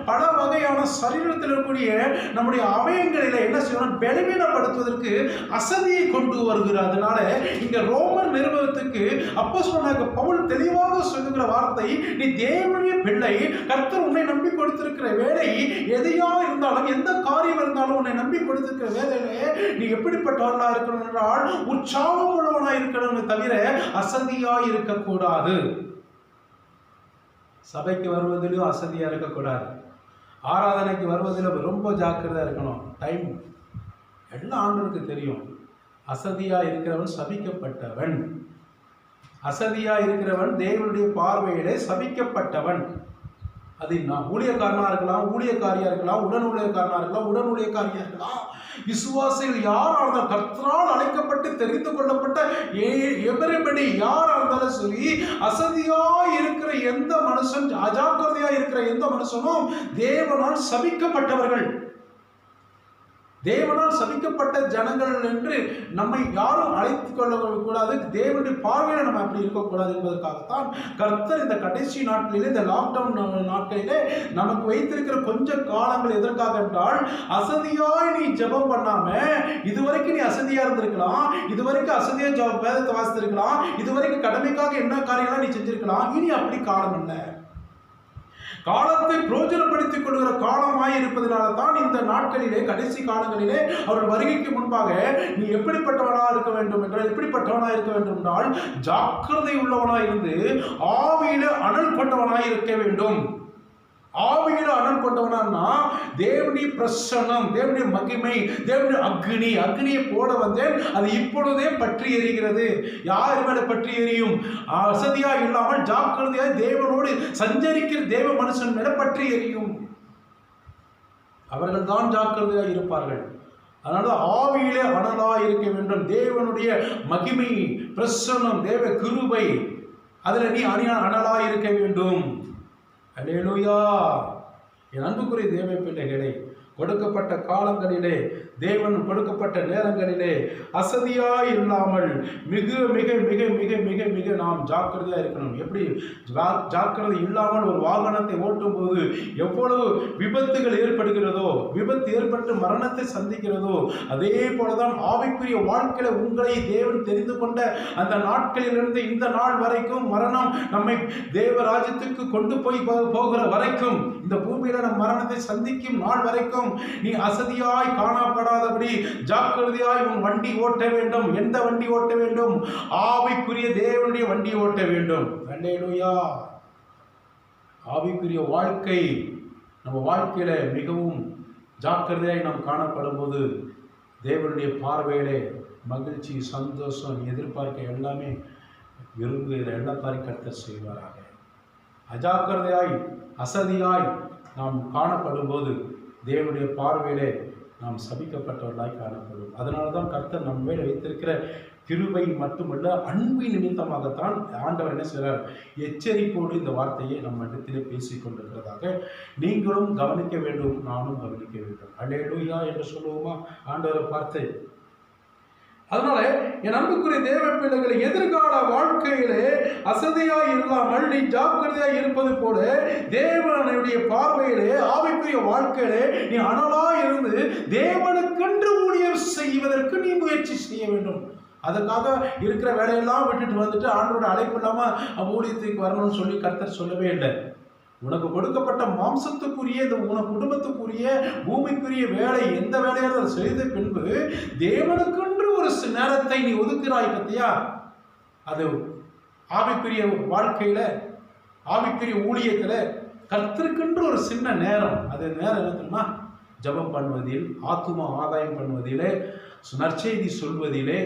பல வகையான சரீரத்தில் இருக்கக்கூடிய நம்முடைய அவயங்களில் என்ன செய்யணும்? பலவீனப்படுத்துவதற்கு அசதியை கொண்டு வருகிறார். அதனால இங்க ரோமர் நிறுவனத்துக்கு அப்போஸ்தலனாகிய பவுல் தெளிவாக சொல்லுகிற வார்த்தை, நீ தேவனுடைய பிள்ளை, கர்த்தர் உன்னை நம்பி கொடுத்திருக்கிற வேலை எதையா இருந்தாலும், எந்த காரியம் இருந்தாலும் உன்னை நம்பி கொடுத்திருக்கிற வேலையிலே நீ எப்படிப்பட்டவர்களா இருக்கணும் என்றால் உற்சாகம் உள்ளவனா இருக்கணுமே தவிர அசதியா இருக்கக்கூடாது. சபைக்கு வருவதிலும் அசதியா இருக்கக்கூடாது, ஆராதனைக்கு வருவதிலும் ரொம்ப ஜாக்கிரதையா இருக்கணும். டைம் எல்லாம் ஆண்டவருக்கு தெரியும். அசதியா இருக்கிறவன் சபிக்கப்பட்டவன், அசதியா இருக்கிறவன் தேவனுடைய பார்வையிலே சபிக்கப்பட்டவன். அது ஊழியக்காரனா இருக்கலாம், ஊழியக்காரியா இருக்கலாம், உடன் ஊழியக்காரனா இருக்கலாம், உடன் ஊழியக்காரியா இருக்கலாம், விசுவாசிகள் யாராக இருந்தாலும், கர்த்தரால் அழைக்கப்பட்டு தெரிந்து கொள்ளப்பட்ட எவரிபடி யாராக இருந்தாலும் சரி, அசதியா இருக்கிற எந்த மனுஷன், அஜாக்கிரதையா இருக்கிற எந்த மனுஷனும் தேவனால் சபிக்கப்பட்டவர்கள். தேவனால் சபிக்கப்பட்ட ஜனங்கள் என்று நம்மை யாரும் அழைத்துக் கொள்ளக்கூடாது. தேவனுடைய பார்வையில நம்ம அப்படி இருக்கக்கூடாது என்பதற்காகத்தான் கர்த்தர் இந்த கடைசி நாட்களிலே, இந்த லாக்டவுன் நாட்களிலே நமக்கு வைத்திருக்கிற கொஞ்ச காலங்கள் எதற்காக என்றால், அசதியாய் நீ ஜெபம் பண்ணாம, இதுவரைக்கும் நீ அசதியா இருந்திருக்கலாம், இதுவரைக்கும் அசதியா வேதத்தை வாசித்திருக்கலாம், இதுவரைக்கும் கடமைக்காக என்ன காரியம்லாம் நீ செஞ்சிருக்கலாம். இனி அப்படி காலம் இல்லை. காலத்தை பிரயோஜனப்படுத்திக் கொள்கிற காலமாய் இருப்பதனால தான் இந்த நாட்களிலே, கடைசி காலங்களிலே அவர்கள் வருகைக்கு முன்பாக நீ எப்படிப்பட்டவனா இருக்க வேண்டும் என்றால், எப்படிப்பட்டவனா இருக்க வேண்டும் என்றால் ஜாக்கிரதை உள்ளவனாய் இருந்து ஆவியில அனல் கொண்டவனாய் இருக்க வேண்டும். ஆவியில அனல் கொண்டவனா தேவனுடைய பிரசன்னம், தேவனுடைய மகிமை, தேவனுடைய அக்னி, அக்னியை போட வந்தேன், அது இப்பொழுதே பற்றி எரிகிறது. யார் மேல பற்றி எரியும்? அசதியா இல்லாமல் ஜாக்கிரதையாய் தேவனோடு சஞ்சரிக்கிற தேவ மனுஷன் மேல பற்றி எரியும். அவர்கள் தான் ஜாக்கிரதையாக இருப்பார்கள். அதனால ஆவியிலே அனலாய் இருக்க வேண்டும். தேவனுடைய மகிமை, பிரசன்னம், தேவ கிருபை, அதுல நீ அனலாய் இருக்க வேண்டும். அல்லேலூயா. என் அன்புக்குரிய தேவ பிள்ளைகளே, கொடுக்கப்பட்ட காலங்களிலே, தேவன் கொடுக்கப்பட்ட நேரங்களிலே அசதியாய் இல்லாமல் மிக மிக மிக மிக மிக மிக நாம் ஜாக்கிரதையாக இருக்கணும். எப்படி ஜாக்கிரதை இல்லாமல் ஒரு வாகனத்தை ஓட்டும் போது எவ்வளவு விபத்துகள் ஏற்படுகிறதோ, விபத்து ஏற்பட்டு மரணத்தை சந்திக்கிறதோ, அதே போலதான் ஆவிக்குரிய வாழ்க்கையில உங்களை தேவன் தெரிந்து கொண்ட அந்த நாட்களிலிருந்து இந்த நாள் வரைக்கும், மரணம் நம்மை தேவ ராஜ்யத்துக்கு கொண்டு போய் போகிற வரைக்கும், இந்த பூமியில நம் மரணத்தை சந்திக்கும் நாள் வரைக்கும் நீ அசதியாய் காணப்படாதபடி ஜாக்கிரதையாய் உன் வண்டி ஓட்ட வேண்டும். எந்த வண்டி ஓட்ட வேண்டும்? ஆவிக்குரிய தேவனுடைய வண்டி ஓட்ட வேண்டும். அல்லேலூயா. ஆவிக்குரிய வாழ்க்கை நம்ம வாழ்க்கையில மிகவும் ஜாக்கிரதையாய் நாம் காணப்படும் போது தேவனுடைய பார்வையிலே மகிழ்ச்சி, சந்தோஷம், எதிர்பார்க்க எல்லாமே விரும்புகிற எல்லாத்தாரையும் கர்த்தர் செய்வாராக. அஜாக்கிரதையாய் அசதியாய் நாம் காணப்படும் போது தேவனுடைய பார்வையிலே நாம் சபிக்கப்பட்டவர்களாய் காணப்படும். அதனால தான் கர்த்தர் நம்ம மேலே வைத்திருக்கிற கிருபை மட்டுமல்ல, அன்பின் நிமித்தமாகத்தான் ஆண்டவர் என்ன செய்கிறார்? எச்சரிப்போடு இந்த வார்த்தையை நம்ம இடத்திலே பேசிக் கொண்டிருக்கிறதாக நீங்களும் கவனிக்க வேண்டும், நானும் கவனிக்க வேண்டும். அல்லேலூயா என்று சொல்லுவோமா ஆண்டவரை பார்த்து? அதனால என் அன்புக்குரிய தேவ பிள்ளைகளை, எதிர்கால வாழ்க்கையிலே அசதியாய் இல்லாமல் நீ ஜாக்கிரதையாய் இருப்பது போல தேவனுடைய பார்வையிலே ஆவிக்குரிய வாழ்க்கையிலே நீ அனலாய் இருந்து தேவனுக்கென்று ஊழியம் செய்வதற்கு நீ முயற்சி செய்ய வேண்டும். அதுக்காக இருக்கிற வேலையெல்லாம் விட்டுட்டு வந்துட்டு ஆண்டோட அழைப்பு இல்லாமல் ஊழியத்துக்கு வரணும்னு சொல்லி கர்த்தர் சொல்லவே இல்லை. உனக்கு கொடுக்கப்பட்ட மாம்சத்துக்குரிய, இந்த உனக்கு குடும்பத்துக்குரிய, பூமிக்குரிய வேலை எந்த வேலையாக செய்த பின்பு தேவனுக்கென்று ஒரு நேரத்தை நீ ஒதுக்குறாய் பத்தியா? அது ஆவிக்குரிய வாழ்க்கையில, ஆவிக்குரிய ஊழியத்துல கர்த்தருக்கென்று ஒரு சின்ன நேரம். அது நேரம் என்ன தெரியுமா? ஜபம் பண்ணுவதில், ஆத்துமா ஆதாயம் பண்ணுவதிலே, நற்செய்தி சொல்வதிலே,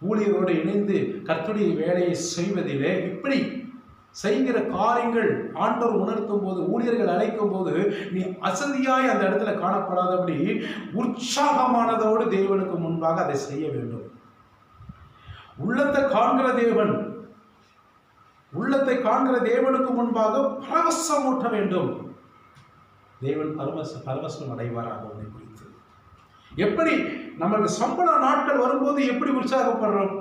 ஊழியரோடு இணைந்து கர்த்தருடைய வேலையை செய்வதிலே, இப்படி செய்கிற காரியங்கள் ஆண்டவர் உணர்த்தும் போது, ஊழியர்கள் அழைக்கும் போது நீ அசதியாய் அந்த இடத்துல காணப்படாதபடி உற்சாகமானதோடு தேவனுக்கு முன்பாக அதை செய்ய வேண்டும். உள்ளத்தை காண்கிற தேவன், உள்ளத்தை காண்கிற தேவனுக்கு முன்பாக பரவசமூட்ட வேண்டும். தேவன் பரவசம் அடைவாராக உன்னை குறித்து. எப்படி நமக்கு சம்பள நாட்கள் வரும்போது எப்படி உற்சாகப்படுறோம்?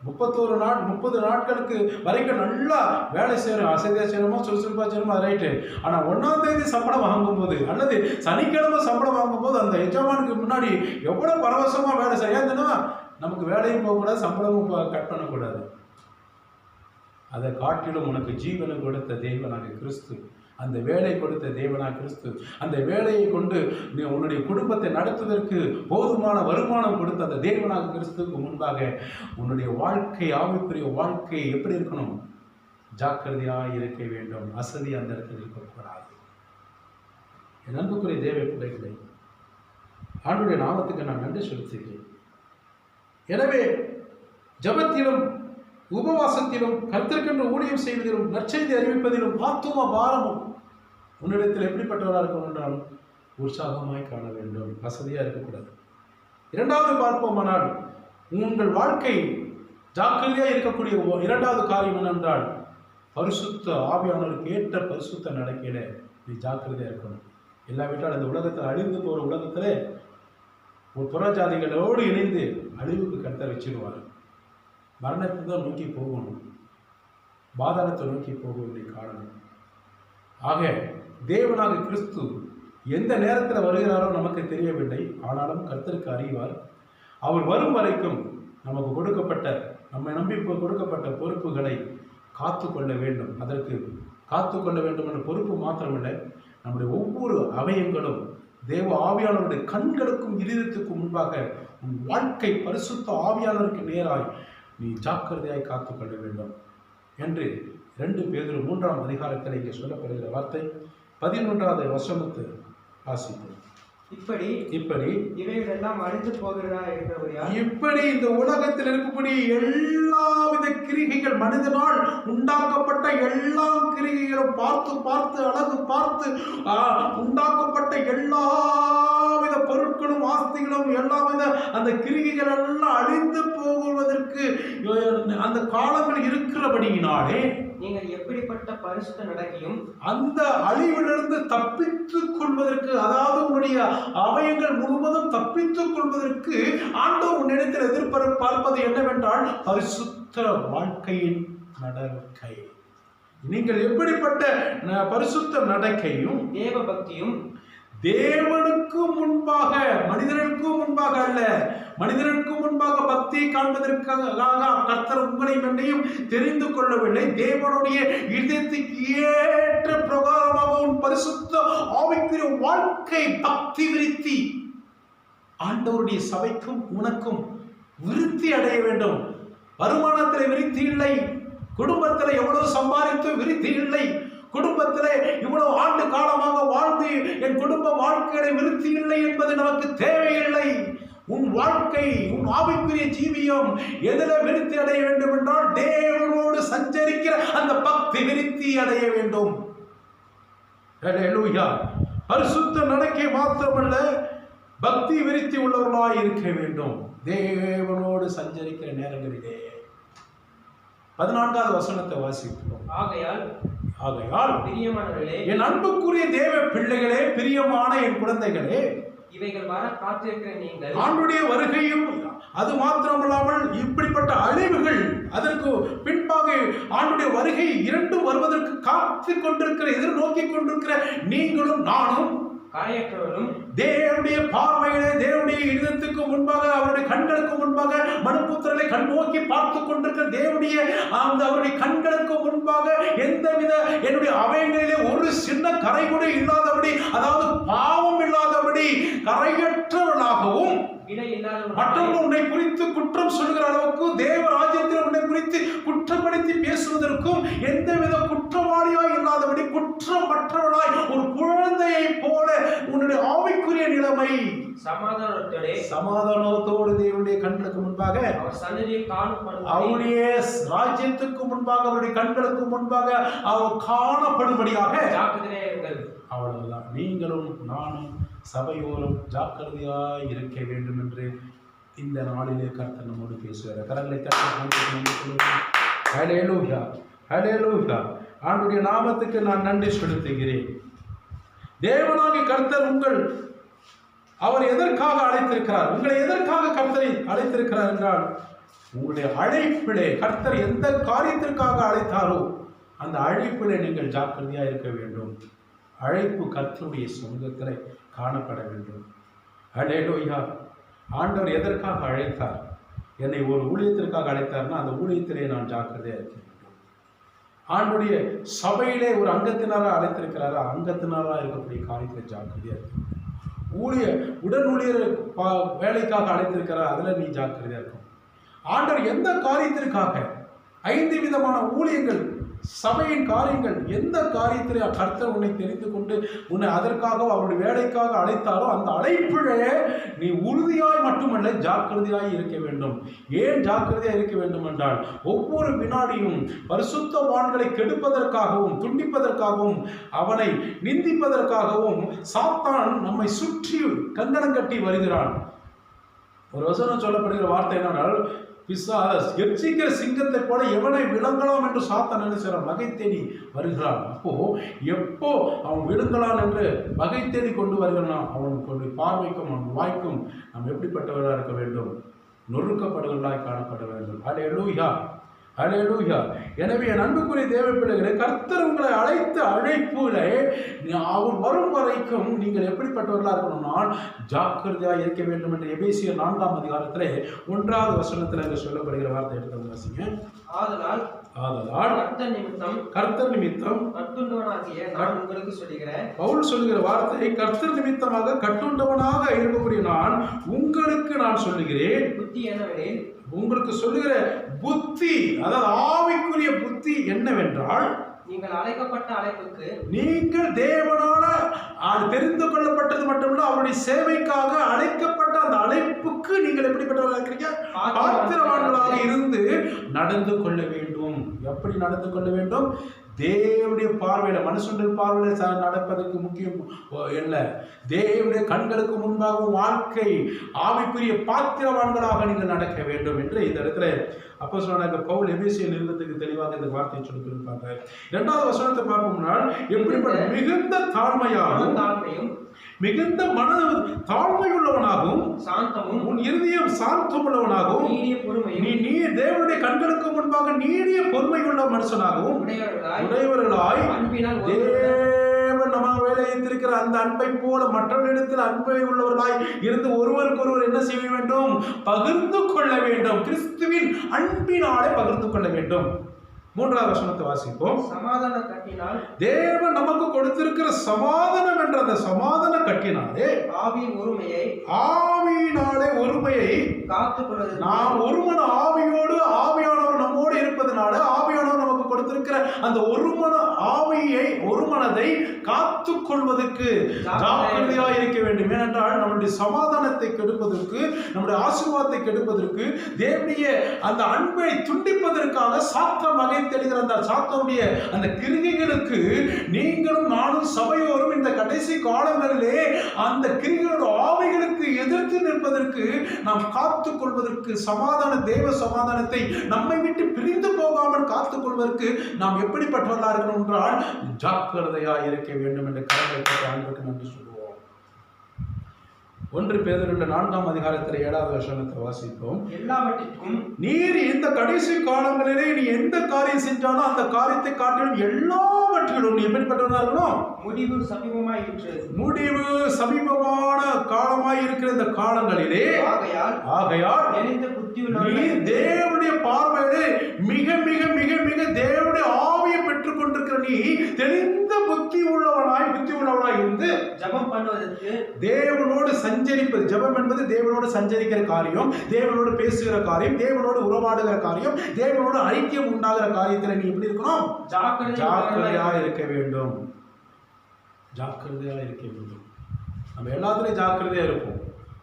30 நாட்களுக்கு வரைக்கும் நல்லா வேலை செய்யணும், அசதியாக செய்யணுமோ சுறுசுறுப்பாக செய்யணுமோ, அது ரைட்டு. ஆனால் 1ஆம் தேதி சம்பளம் வாங்கும்போது அல்லது சனிக்கிழமை சம்பளம் வாங்கும்போது அந்த எஜமானுக்கு முன்னாடி எவ்வளோ பரவசமாக வேலை செய்யணும்னா நமக்கு வேலையும் போகக்கூடாது, சம்பளமும் கட் பண்ணக்கூடாது. அதை காட்டிலும் உனக்கு ஜீவனை கொடுத்த தேவனாக கிறிஸ்து, அந்த வேலை கொடுத்த தேவனாக கிறிஸ்து, அந்த வேலையை கொண்டு நீ உன்னுடைய குடும்பத்தை நடத்துவதற்கு போதுமான வருமானம் கொடுத்த அந்த தேவனாக கிறிஸ்துக்கு முன்பாக உன்னுடைய வாழ்க்கை, ஆவிக்குரிய வாழ்க்கை எப்படி இருக்கணும்? ஜாக்கிரதையாக இருக்க வேண்டும். அசதி அந்த இடத்தில் இருக்கக்கூடாது. என் அன்புக்குரிய தேவ பிள்ளைகளை, ஆண்டவருடைய நாமத்துக்கு நான் நன்றி செலுத்துகிறேன். எனவே ஜபத்திலும், உபவாசத்திலும், கர்த்தருக்கென்று ஊழியம் செய்வதிலும், நற்செய்தி அறிவிப்பதிலும், ஆத்தும பாரமும் உன்னிடத்தில் எப்படிப்பட்டவராக இருக்கும் என்றாலும் உற்சாகமாய் காண வேண்டும். வசதியாக இருக்கக்கூடாது. இரண்டாவது பார்ப்போமானால், உங்கள் வாழ்க்கை ஜாக்கிரதையாக இருக்கக்கூடிய இரண்டாவது காரியம் என்னென்றால், பரிசுத்த ஆவியானவருக்கு ஏற்ற பரிசுத்த நடக்கையில நீ ஜாக்கிரதையாக இருக்கணும். இல்லாவிட்டால் அந்த உலகத்தில் அழிந்து போகிற உலகத்தில் ஒரு புறஜாதிகளோடு இணைந்து அழிவுக்கு கர்த்தர் வச்சிருவார். மரணத்தை தான் நோக்கி போகணும், பாதாளத்தை நோக்கி போகவில்லை காரணம். ஆக தேவனாக கிறிஸ்து எந்த நேரத்தில் வருகிறாரோ நமக்கு தெரியவில்லை. ஆனாலும் கர்த்தருக்கு அறிவார். அவர் வரும் வரைக்கும் நமக்கு கொடுக்கப்பட்ட, நம்மை நம்பி கொடுக்கப்பட்ட பொறுப்புகளை காத்து கொள்ள வேண்டும். அதற்கு காத்து கொள்ள வேண்டும் என்ற பொறுப்பு மாத்திரமில்லை, நம்முடைய ஒவ்வொரு அவயங்களும் தேவ ஆவியானவருடைய கண்களுக்கும் இதயத்துக்கும் முன்பாக உன் வாழ்க்கை பரிசுத்த ஆவியானவருக்கு நேராய் நீ ஜாக்கிரதையாய் காத்துக்கொள்ள வேண்டும் என்று 2 பேதுரு 3ஆம் அதிகாரத்தில் இங்கே சொல்லப்படுகிற வார்த்தை 11வது வசனத்தை வாசிப்போம். இப்படி இவைகளெல்லாம் அழிந்து போகிறதா இருக்கிறபடியால் இப்படி இந்த உலகத்தில் இருக்கக்கூடிய எல்லாவித கிரிகைகள், மனிதனால் உண்டாக்கப்பட்ட எல்லா கிரிகைகளும் பார்த்து அழகு பார்த்து உண்டாக்கப்பட்ட எல்லாவித பொருட்களும் ஆஸ்திகளும் எல்லாவித அந்த கிரிகைகள் எல்லாம் அழிந்து போவதற்கு அந்த காலங்கள் இருக்கிறபடியினாலே நீங்கள் எப்படிப்பட்ட பரிசுத்த நடக்கையும் அந்த அழிவிலிருந்து தப்பித்துக் கொள்வதற்கு, அதாவது உன்னுடைய அவயங்கள் முழுவதும் தப்பித்துக் கொள்வதற்கு ஆண்டவர் உன்னிடத்தில் எதிர்பார்ப்பது என்னவென்றால் பரிசுத்த வாழ்க்கையின் நடக்கை. நீங்கள் எப்படிப்பட்ட பரிசுத்த நடக்கையும் தேவ பக்தியும், தேவனுக்கு முன்பாக, மனிதனுக்கு முன்பாக அல்ல, மனிதனுக்கு முன்பாக பக்தியை காண்பதற்காக கர்த்தர் உங்களை என்னையும் தெரிந்து கொள்ளவில்லை. தேவனுடைய இதயத்துக்கு ஏற்ற பிரகாரமாக உன் பரிசுத்த ஆவிக்குரிய வாழ்க்கை பக்தி விருத்தி ஆண்டவருடைய சபைக்கும் உனக்கும் விருத்தி அடைய வேண்டும். வருமானத்தில் விருத்தி இல்லை, குடும்பத்தில் எவ்வளவு சம்பாதித்து விருத்தி இல்லை, குடும்பத்திலே இவ்வளவு ஆண்டு காலமாக வாழ்ந்து என் குடும்ப வாழ்க்கையை விருத்தி இல்லை என்பது நமக்கு தேவையில்லை. உன் வாழ்க்கை, உன் ஆவிக்குரிய ஜீவியம் எதில விருத்தி அடைய வேண்டும் என்றால் தேவனோடு சஞ்சரிக்கிற அந்த பக்தி விருத்தி அடைய வேண்டும். ஹல்லேலூயா. பரிசுத்த நடக்கை மாத்திரமல்ல, பக்தி விருத்தி உள்ளவர்களாய் இருக்க வேண்டும். தேவனோடு சஞ்சரிக்கிற நேரங்களிலே 14வது வசனத்தை வாசிக்கிறோம். ஆகையால் பிரியமானவர்களே, என் அன்புக்குரிய தேவ பிள்ளைகளே, பிரியமான என் குழந்தைகளே, இவைகள் வர காத்திருக்கிற நீங்கள் ஆண்டுடைய வருகையும் அது மாத்திரமல்லாமல் இப்படிப்பட்ட அழிவுகள் அதற்கு பின்பாக ஆண்டுடைய வருகை இரண்டும் வருவதற்கு காத்து கொண்டிருக்கிற, எதிர்நோக்கி கொண்டிருக்கிற நீங்களும் நானும் கரையற்றவரும், தேவனுடைய பார்வையிலே, தேவனுடைய இதயத்துக்கு முன்பாக, அவருடைய கண்களுக்கு முன்பாக மனுபுத்திரரை கண் நோக்கி பார்த்து கொண்டிருக்கிற தேவனுடைய அவருடைய கண்களுக்கு முன்பாக எந்தவித என்னுடைய அவயங்களிலே ஒரு சின்ன கரை கூட இல்லாதபடி, அதாவது பாவம் இல்லாதபடி கரையற்றவர்களாகவும், மற்றவர்கள் உன்னை குறித்து குற்றம் சொல்கிற அளவுக்கு தேவ ராஜ்யத்தில் உன்னை குறித்து குற்றப்படுத்தி பேசுவதற்கும் எந்தவித குற்றவாளியாய் இல்லாதபடி குற்றமற்றவளாய் ஒரு குழந்தையை போல உன்னுடைய ஆவிக்குரிய நிலைமை சமாதானத்தோடு தேவனுடைய கண்களுக்கு முன்பாக, அவருடைய ராஜ்யத்துக்கு முன்பாக, அவருடைய கண்களுக்கு முன்பாக அவர் காணப்படும்படியாக அவ்வளவுதான். நீங்களும் நானும் சபையோரும் ஜாக்கிரதையாய் இருக்க வேண்டும் என்று இந்த நாளிலே கர்த்தர் நம்மோடு பேசுகிறார். கரங்களை தட்டி ஹல்லேலூயா, ஹல்லேலூயா. ஆண்டவருடைய நாமத்துக்கு நான் நன்றி செலுத்துகிறேன். தேவனாகிய கர்த்தர் அவர் எதற்காக அழைத்திருக்கிறார், உங்களை எதற்காக கர்த்தரை அழைத்திருக்கிறார் என்றால், உங்களுடைய அழைப்பிலே கர்த்தர் எந்த காரியத்திற்காக அழைத்தாரோ அந்த அழைப்பிலே நீங்கள் ஜாக்கிரதையாக இருக்க வேண்டும். அழைப்பு கர்த்தருடைய சொந்தத்தில் காணப்பட வேண்டும். ஹல்லேலூயா. ஆண்டவர் எதற்காக அழைத்தார்? என்னை ஒரு ஊழியத்திற்காக அழைத்தார்னா அந்த ஊழியத்திலே நான் ஜாக்கிரதையாக இருக்க வேண்டும். ஆண்டவருடைய சபையிலே ஒரு அங்கத்தினராக அழைத்திருக்கிறாரா, அங்கத்தினராக இருக்கக்கூடிய காரியத்தில் ஜாக்கிரதையாக இருக்கும். உடன் ஊழியர் வேலைக்காக அழைத்திருக்கிறார், அதில் நீ ஜாக்கிரதையாக இருக்கும். ஆண்டவர் எந்த காரியத்திற்காக 5 விதமான ஊழியங்கள், சபையின் காரியங்கள், எந்த காரியத்திலே கர்த்தர் உன்னை தெரிந்து கொண்டு உன்னை அதற்காக அவருடைய வேலைக்காக அழைத்தாரோ அந்த அழைப்பிலே நீ உறுதியாய் மட்டுமல்ல ஜாக்கிரதையாய் இருக்க வேண்டும். ஏன் ஜாக்கிரதையாய் இருக்க வேண்டும் என்றால், ஒவ்வொரு வினாடியும் பரிசுத்தவான்களை கெடுப்பதற்காகவும், துண்டிப்பதற்காகவும், அவனை நிந்திப்பதற்காகவும் சாத்தான் நம்மை சுற்றி கங்கணம் கட்டி வருகிறான். ஒரு வசனம் சொல்லப்படுகிற வார்த்தை என்னன்னா, எச்சிக்கிற சிங்கத்தை போல எவனை விளங்கலாம் என்று சாத்தான் நினைச்சான் வகை தேடி வருகிறான். அப்போ எப்போ அவன் விழுங்கலாம் என்று வகை தேடி கொண்டு வருகிறான், அவனுக்கு பார்வைக்கும் அவன் வாய்க்கும் நாம் எப்படிப்பட்டவர்களாக இருக்க வேண்டும்? நொறுக்கப்படுவர்களாய் காணப்பட வேண்டும். ஹல்லேலூயா, ஹல்லேலூயா. எனவே என் அன்புக்குரிய தேவ பிள்ளைகளே, கர்த்தர் உங்களை அழைத்த அழைப்புகளை அவர் வரும் வரைக்கும் நீங்கள் எப்படிப்பட்டவர்களாக இருக்கணும்னால் ஜாக்கிரதையாக இருக்க வேண்டும் என்று எபேசியர் 4ஆம் அதிகாரத்திலே 1வது வசனத்தில் என்று சொல்லப்படுகிற வார்த்தை எடுத்து வாசிங்க. ஆதலால் கர்த்தர் நிமித்தம் கட்டுண்டவனாகிய நான் உங்களுக்கு சொல்லுகிறேன். பவுல் சொல்லுகிற வார்த்தை, கர்த்தர் நிமித்தமாக கட்டுண்டவனாக இருக்கக்கூடிய நான் உங்களுக்கு நான் சொல்லுகிறேன். புத்தி என்னவெனில், உங்களுக்கு சொல்லுகிற புத்தி, அதாவது ஆவிக்குரிய புத்தி என்னவென்றால், நீங்கள் அழைக்கப்பட்ட அழைப்புக்கு நீங்கள் தேவனால தெரிந்து கொள்ளப்பட்டது மட்டுமல்ல, அவருடைய சேவைக்காக அழைக்கப்பட்ட அந்த அழைப்புக்கு நீங்கள் எப்படிப்பட்டவர்களாக இருக்கிறீங்க? பாத்திரவான்களாக இருந்து நடந்து கொள்ள வேண்டும். எப்படி நடந்து கொள்ள வேண்டும்? தேவனுடைய பார்வையில, மனுஷனுடைய பார்வையில நடப்பதற்கு முக்கியம் இல்லை. தேவனுடைய கண்களுக்கு முன்பாக வாழ்க்கை ஆவிக்குரிய பாத்திரவான்களாக நீங்கள் நடக்க வேண்டும் என்று இந்த இடத்துல அப்போஸ்தலனாகிய பவுல் எபேசிய நிறுவனத்துக்கு தெளிவாக இந்த வார்த்தையை சொல்லியிருப்பாங்க. 2வது வசனத்தை பார்ப்போம்னா, எப்படிப்பட்ட மிகுந்த தாழ்மையாகவும் மிகுந்த மன தாழ்மையுள்ளவனாகவும் சாந்தமும் உன் இருதயம் சாந்தமுள்ளவனாகவும் நீ தேவனுடைய கண்களுக்கு முன்பாக நீடிய பொறுமையுள்ள மனுஷனாகவும் உடையவர்களாய் தேவன் நம்ம வேலையிருக்கிற அந்த அன்பை போல மற்றவர்களிடத்தில் அன்பை உள்ளவர்களாய் இருந்து ஒருவருக்கு ஒருவர் என்ன செய்ய வேண்டும்? பகிர்ந்து கொள்ள வேண்டும். கிறிஸ்துவின் அன்பினாலே பகிர்ந்து கொள்ள வேண்டும். 3வது வசனத்தை வாசிப்போம். சமாதான கட்டினால் தேவன் நமக்கு கொடுத்திருக்கிற சமாதானம் என்ற அந்த சமாதான கட்டினாலே ஆவியினாலே ஒருமையை காத்துக்கொள்வது. நாம் ஒருமன ஆவியோடு ஆவியானவர் நம்மோடு இருப்பதனால ஆவியானவர் நமக்கு கொடுத்திருக்கிற அந்த ஒருமனதை காத்துக் கொள்வதற்கு ஜாக்கிரதையாக இருக்க வேண்டும். ஏனென்றால் நம்முடைய சமாதானத்தை கெடுப்பதற்கு, நம்முடைய ஆசீர்வாதத்தை கெடுப்பதற்கு, தேவனுடைய அந்த அன்பை துண்டிப்பதற்காக சாத்தான் வகை தெரிகிற அந்த சாத்தானுடைய அந்த கிரிகைகளுக்கு நீங்களும் நானும் சபையோரும் இந்த கடைசி காலங்களிலே அந்த கிரிகளோட ஆவிகளுக்கு எதிர்த்து நிற்பதற்கு நாம் காத்துக் கொள்வதற்கு, தேவ சமாதானத்தை நம்மை விட்டு பிரிந்து போகாமல் காத்துக் கொள்வதற்கு நாம் எப்படிப்பட்டவர்களாக இருக்கணும் என்றால் ஜாக்கிரதையாக இருக்க வேண்டும் என்று கரங்களை ஆண்டுக்கு நன்றி சொல்லுவோம். 1 பேதுரு 4ஆம் அதிகாரத்தில் 7வது வசனத்தை வாசிப்போம். எல்லாவற்றிற்கும் நீர் இந்த கடைசி காலங்களிலே நீ எந்த காரியம் செஞ்சாலும் அந்த காரியத்தை காட்டிலும் எல்லாவற்றிலும் நீ எப்படிப்பட்டவனாக இருக்கணும்? முடிவு சமீபமான காலமாய் இருக்கிற இந்த காலங்களிலே ஆகையால் நீ தேவனுடைய பார்வையிலே மிக மிக மிக மிக தேவனுடைய ஆவியை பெற்றுக் கொண்டிருக்கிற நீ தெளிந்த புத்தி உள்ளவனாய் இருந்து ஜெபம் பண்ணுவதற்கு, தேவனோடு சஞ்சரிப்பது. ஜெபம் என்பது தேவனோடு சஞ்சரிக்கிற காரியம், தேவனோடு பேசுகிற காரியம், தேவனோடு உறவாடுகிற காரியம், தேவனோடு ஐக்கியம் உண்டாகிற காரியத்தில் நீ எப்படி இருக்கணும்? ஜாக்கிரதையா இருக்க வேண்டும். ஜாக்கிரதையா இருக்க வேண்டும். நம்ம எல்லாத்துலேயும் ஜாக்கிரதையா இருப்போம்.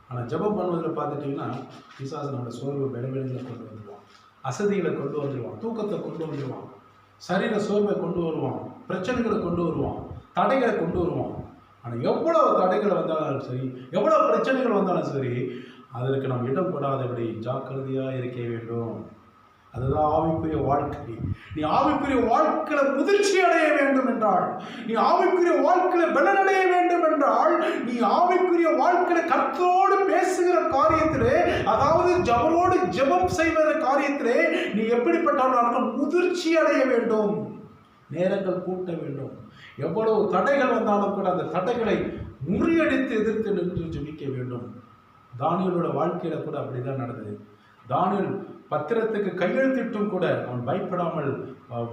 ஆனால் ஜெபம் பண்ணுவதில் பார்த்துட்டிங்கன்னா பிசாசு நம்மளோட சோர்வு விளைவுகளை கொண்டு வந்துடுவான், அசதிகளை கொண்டு வந்துடுவான், தூக்கத்தை கொண்டு வந்துடுவான், சரீர சோர்வை கொண்டு வருவான், பிரச்சனைகளை கொண்டு வருவான், தடைகளை கொண்டு வருவான். ஆனால் எவ்வளோ தடைகள் வந்தாலும் சரி, எவ்வளோ பிரச்சனைகள் வந்தாலும் சரி, அதற்கு நாம் இடம் கொடாதபடி ஜாக்கிரதையாக இருக்க வேண்டும். அதுதான் ஆவிக்குரிய வாழ்க்கை. நீ ஆவிக்குரிய வாழ்க்கையில முதிர்ச்சி அடைய வேண்டும் என்றால், நீ ஆவிக்குரிய வாழ்க்கையில பலனடைய வேண்டும் என்றால், நீ ஆவிக்குரிய வாழ்க்கையில கர்த்தரோடு பேசுகிற காரியத்திலே, அதாவது ஜபரோடு ஜெபம் செய்கிற காரியத்திலே நீ எப்படிப்பட்டவர்களாக முதிர்ச்சி அடைய வேண்டும். நேரங்கள் கூட்ட வேண்டும். எவ்வளவு தடைகள் வந்தாலும் கூட அந்த தடைகளை முறியடித்து எதிர்த்து நின்று ஜெபிக்க வேண்டும். தானியேலோட வாழ்க்கையில கூட அப்படிதான் நடந்தது. தானியேல் பத்திரத்துக்கு கையெழுத்திட்டும் கூட அவன் பயப்படாமல்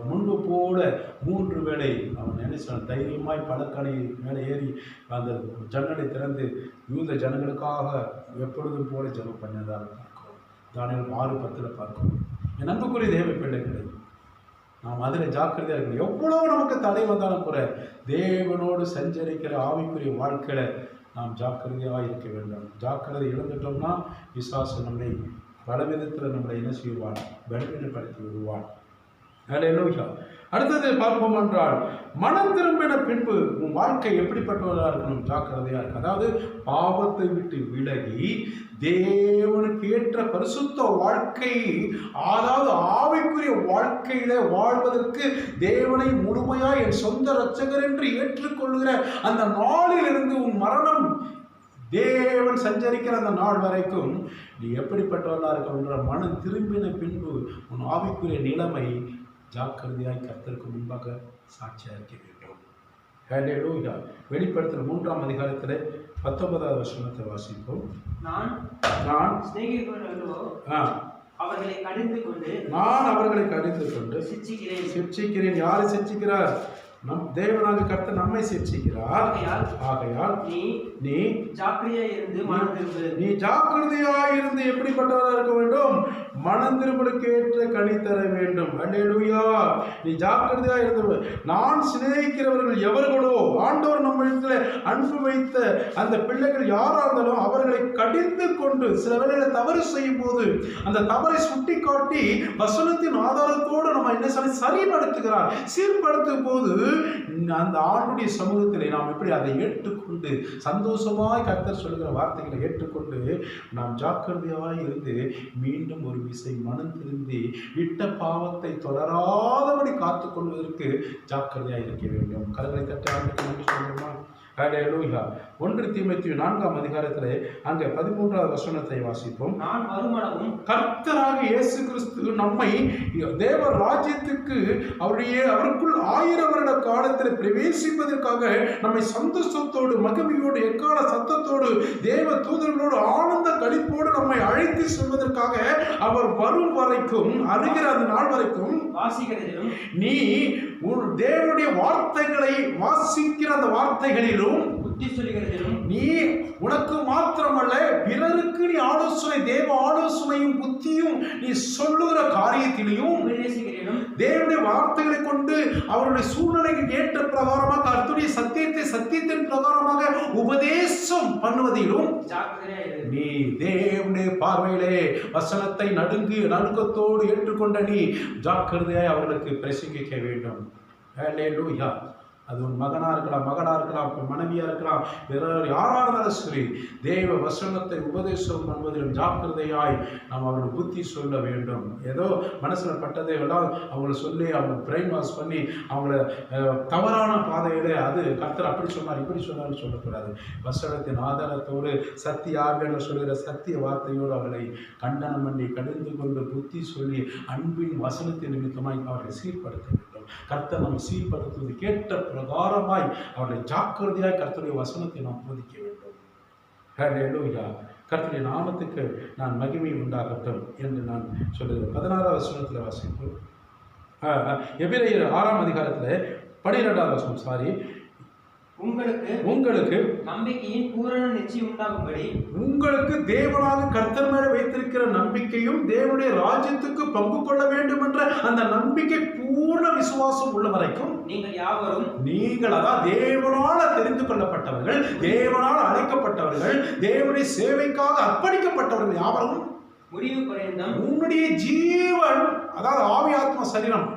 முன்பு போல 3 வேளை அவன் நினைச்சான். தைரியமாய் பலக்கணி மேலே ஏறி அந்த ஜன்னலை திறந்து யூத ஜனங்களுக்காக எப்பொழுதும் போல ஜெபம் பண்ணதாக பார்க்கிறோம். தானியேல் 6:10 பார்க்கிறோம். என் அன்புக்குரிய தேவ பிள்ளைகளை, நாம் அதில் ஜாக்கிரதையாக இருக்கணும். எவ்வளோ நமக்கு தடை வந்தாலும் கூட தேவனோடு சஞ்சரிக்கிற ஆவிக்குரிய வாழ்க்கையில நாம் ஜாக்கிரதையாக இருக்க வேண்டும். ஜாக்கிரதை இழந்துட்டோம்னா பிசாசு நம்மை பல விதத்தில் நம்மளை என்ன செய்வான்? பலவீனப்படுத்தி விடுவான். அடுத்தது பார்ப்போம் என்றால், மனம் திரும்பின பின்பு உன் வாழ்க்கை எப்படிப்பட்டவராக இருக்கணும்? ஜாக்கிரதையாக இருக்கு. அதாவது பாவத்தை விட்டு விலகி தேவனுக்கு ஏற்ற பரிசுத்த வாழ்க்கை, அதாவது ஆவிக்குரிய வாழ்க்கையில வாழ்வதற்கு தேவனை முழுமையாக என் சொந்த இரட்சகர் என்று ஏற்றுக்கொள்கிற அந்த நாளிலிருந்து உன் மரணம் தேவன் சஞ்சரிக்கிற அந்த நாள் வரைக்கும் நீ எப்படிப்பட்டவர்களாக இருக்கின்ற மனம் திரும்பின பின்பு உன் ஆவிக்குரிய நிலைமை ஜாக்கிரதையாய் கர்த்தருக்கு முன்பாக சாட்சியாக இருக்க வேண்டும். ஹல்லேலூயா. வெளிப்படுத்தல் 3ஆம் அதிகாரத்தில் 19வது வசனத்தை வாசிப்போம். நான் அவர்களை கடிந்து கொண்டு சிட்சிக்கிறேன். யாரை சிட்சிக்கிறார்? நம் தேவனாக கர்த்தர் நம்மை சிருஷ்டிக்கிறார். ஆகையால் நீ ஜாக்கிரதையாய் இருந்து எப்படிப்பட்டவராக இருக்க வேண்டும்? மனம் திரும்பலுக்கு ஏற்ற கனி தர வேண்டும். அல்லேலூயா. நீ ஜாக்கிரதையாய் இருந்து, நான் சிநேகிக்கிறவர்கள் எவர்களோ, ஆண்டவர் நம்மிடத்தில் அன்பு வைத்த அந்த பிள்ளைகள் யாரா இருந்தாலும் அவர்களை கடிந்து கொண்டு, சில வேளையில தவறு செய்யும் போது அந்த தவறை சுட்டி காட்டி வசனத்தின் ஆதாரத்தோடு நம்ம என்ன சரிப்படுத்துகிறார், சீர்படுத்தும் போது அந்த ஆண்டுடைய சமூகத்திலே நாம் எப்படி அதை ஏற்றுக்கொண்டு சந்தோஷமாய் கர்த்தர் சொல்கிற வார்த்தைகளை ஏற்றுக்கொண்டு நாம் ஜாக்கிரதையாய் இருந்து மீண்டும் ஒரு விசை மனம் திருந்தி விட்ட பாவத்தை தொடராதபடி காத்துக் கொள்வதற்கு ஜாக்கிரதையாய் இருக்க வேண்டும். கரங்களை தட்டி ஆண்டுக்கு நன்றி சொல்லுமா? ஹல்லேலூயா. 1 தீமோத்தேயு 4ஆம் அதிகாரத்திலே அங்கே 13வது வசனத்தை வாசிப்போம். நான் மறுமணமும் கர்த்தராக இயேசு கிறிஸ்து நம்மை தேவ ராஜ்யத்துக்கு அவருக்குள் 1000 வருட காலத்தில் பிரவேசிப்பதற்காக நம்மை சந்தோஷத்தோடு மகிமையோடு எக்கால சத்தத்தோடு தேவ தூதர்களோடு ஆனந்த களிப்போடு நம்மை அழைத்து செல்வதற்காக அவர் வரும் வரைக்கும், அருகிற அந்த நாள் வரைக்கும் வாசிக்கிறதிலும் நீ தேவனுடைய வார்த்தைகளை வாசிக்கிற அந்த வார்த்தைகளிலும் புத்தி சொல்லுகிறதிலும் நீ உனக்கு மாத்திரமல்ல பிறருக்கு நீ ஆலோசனை, தேவ ஆலோசனையும் புத்தியும் நீ சொல்லுகிற காரியத்திலையும் தேவனுடைய வார்த்தைகளை கொண்டு அவருடைய சூழ்நிலைக்கு ஏற்ற பிரகாரமாக கர்த்தருடைய சத்தியத்தின் பிரகாரமாக உபதேசம் பண்ணுவதிலும் நீ தேவனுடைய பார்வையிலே வசனத்தை நடுக்கத்தோடு ஏற்றுக்கொண்ட நீ ஜாக்கிரதையாய் அவர்களுக்கு பிரசங்கிக்க வேண்டும். ஹல்லேலூயா. அது உன் மகனாக இருக்கலாம், மகளாக இருக்கலாம், மனைவியாக இருக்கலாம், பிறர் யாராக இருந்தாலும் சரி, தேவ வசனத்தை உபதேசம் பண்ணுவதிலும் ஜாக்கிரதையாய் நாம் அவர்களுக்கு புத்தி சொல்ல வேண்டும். ஏதோ மனசில் பட்டதை எல்லாம் அவங்கள சொல்லி அவங்க பிரெயின் வாஷ் பண்ணி அவங்கள தவறான பாதையில் அது கர்த்தர் அப்படி சொன்னார் இப்படி சொன்னார்னு சொல்லக்கூடாது. வசனத்தின் ஆதாரத்தோடு சத்திய ஆவியானவர் சொல்கிற சத்திய வார்த்தையோடு அவர்களை கண்டனம் பண்ணி கடிந்து கொண்டு புத்தி சொல்லி அன்பின் வசனத்தின் நிமித்தமாய் அவர்களை சீர்படுத்த வேண்டும். கர்த்தர் நம்ம சீர்படுத்துவது கேட்ட பிரகாரமாய் அவர்களை ஜாக்கிரதையாய் கர்த்தருடைய வசனத்தை நாம் போதிக்க வேண்டும். ஹல்லேலூயா. கர்த்தருடைய நாமத்துக்கு நான் மகிமை உண்டாகட்டும் என்று நான் சொல்லுகிறேன். 16வது வசனத்தில் வாசிப்போம். எபிரேயர் 6ஆம் அதிகாரத்தில் 12வது வசனம். உங்களுக்கு நம்பிக்கையின் பூரண நிச்சயம் உண்டாகும்படி, உங்களுக்கு தேவனாக கர்த்தர் மேல வைத்திருக்கிற நம்பிக்கையும் தேவனுடைய ராஜ்யத்துக்கு பங்கு கொள்ள வேண்டும் என்ற அந்த நம்பிக்கை பூர்ண விசுவாசம் உள்ள வரைக்கும் நீங்கள் அதான் தேவனால் தெரிந்து கொள்ளப்பட்டவர்கள், தேவனால் அழைக்கப்பட்டவர்கள், தேவனுடைய சேவைக்காக அர்ப்பணிக்கப்பட்டவர்கள் யாவரும் முடிவு பரியந்தம் உன்னுடைய ஜீவன், அதாவது ஆவி ஆத்மா சரீரம்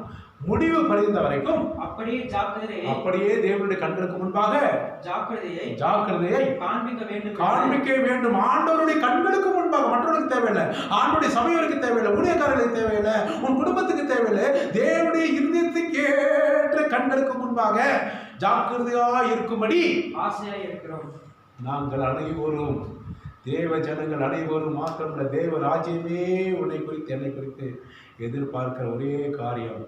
முடிவு பறிந்த வரைக்கும் அப்படியே தேவனுடைய கண்களுக்கு முன்பாக ஜாக்கிரதையை காண்பிக்க வேண்டும். ஆண்டவருடைய கண்களுக்கு முன்பாக, மற்றவர்களுக்கு தேவையில்லை, ஆண்டவருடைய சபையோருக்கு தேவையில்லை, ஊழியக்காரர்களுக்கு தேவையில்லை, உன் குடும்பத்துக்கு தேவையில்லை, தேவனுடைய இருதயத்துக்கு ஏற்ற கண்களுக்கு முன்பாக ஜாக்கிரதையா இருக்கும்படி ஆசையா இருக்கிறோம். நாங்கள் அனைவரும் தேவ ஜனங்கள் அனைவரும் மாத்திரமல்ல, தேவ ராஜ்யமே உன்னை குறித்து என்னை குறித்து எதிர்பார்க்கிற ஒரே காரியம்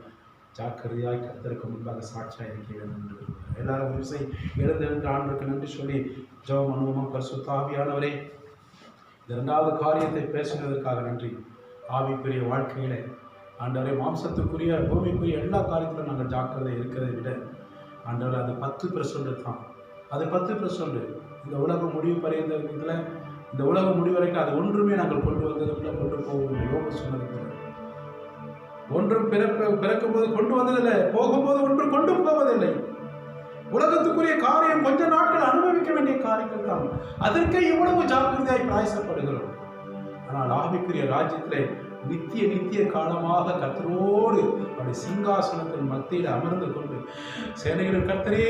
ஜாக்கிரதையாய் கர்த்தருக்கு முன்பாக சாட்சியாக இருக்க வேண்டும் என்று விரும்புகிறேன். எல்லாரும் ஒரு விசை எழுந்து ஆண்டவருக்கு நன்றி சொல்லி ஜெபம் பண்ணுவோம். பரிசுத்த ஆவியானவரே, இந்த 2வது காரியத்தை பேசுனதற்காக நன்றி. ஆவிக்குரிய வாழ்க்கையில ஆண்டவரே, மாம்சத்துக்குரிய பூமிக்குரிய எல்லா காரியத்திலும் நாங்கள் ஜாக்கிரதை இருக்கிறதை விட ஆண்டவர் அது 10% தான். அது 10%. இந்த உலகம் முடிவு பறிந்த இதில், இந்த உலகம் முடிவு வரைக்கும் அது ஒன்றுமே நாங்கள் கொண்டு வந்ததுக்குள்ள கொண்டு போவோம். யோகம் சொன்னது போல ஒன்றும் பிறக்கும் போது கொண்டு வந்ததில்லை, போகும்போது ஒன்றும் கொண்டு போவதில்லை. உலகத்துக்குரிய காரியம் கொஞ்ச நாட்கள் அனுபவிக்க வேண்டிய காரியங்கள் தான். அதற்கே இவ்வளவு ஜாக்கிரதையாய் பிராயசப்படுகிறோம். ஆனால் ஆவிக்குரிய ராஜ்யத்திலே நித்திய காலமாக கர்த்தரோடு அவருடைய சிங்காசனத்தின் மத்தியில் அமர்ந்து கொண்டு சேனைகளின் கர்த்தரே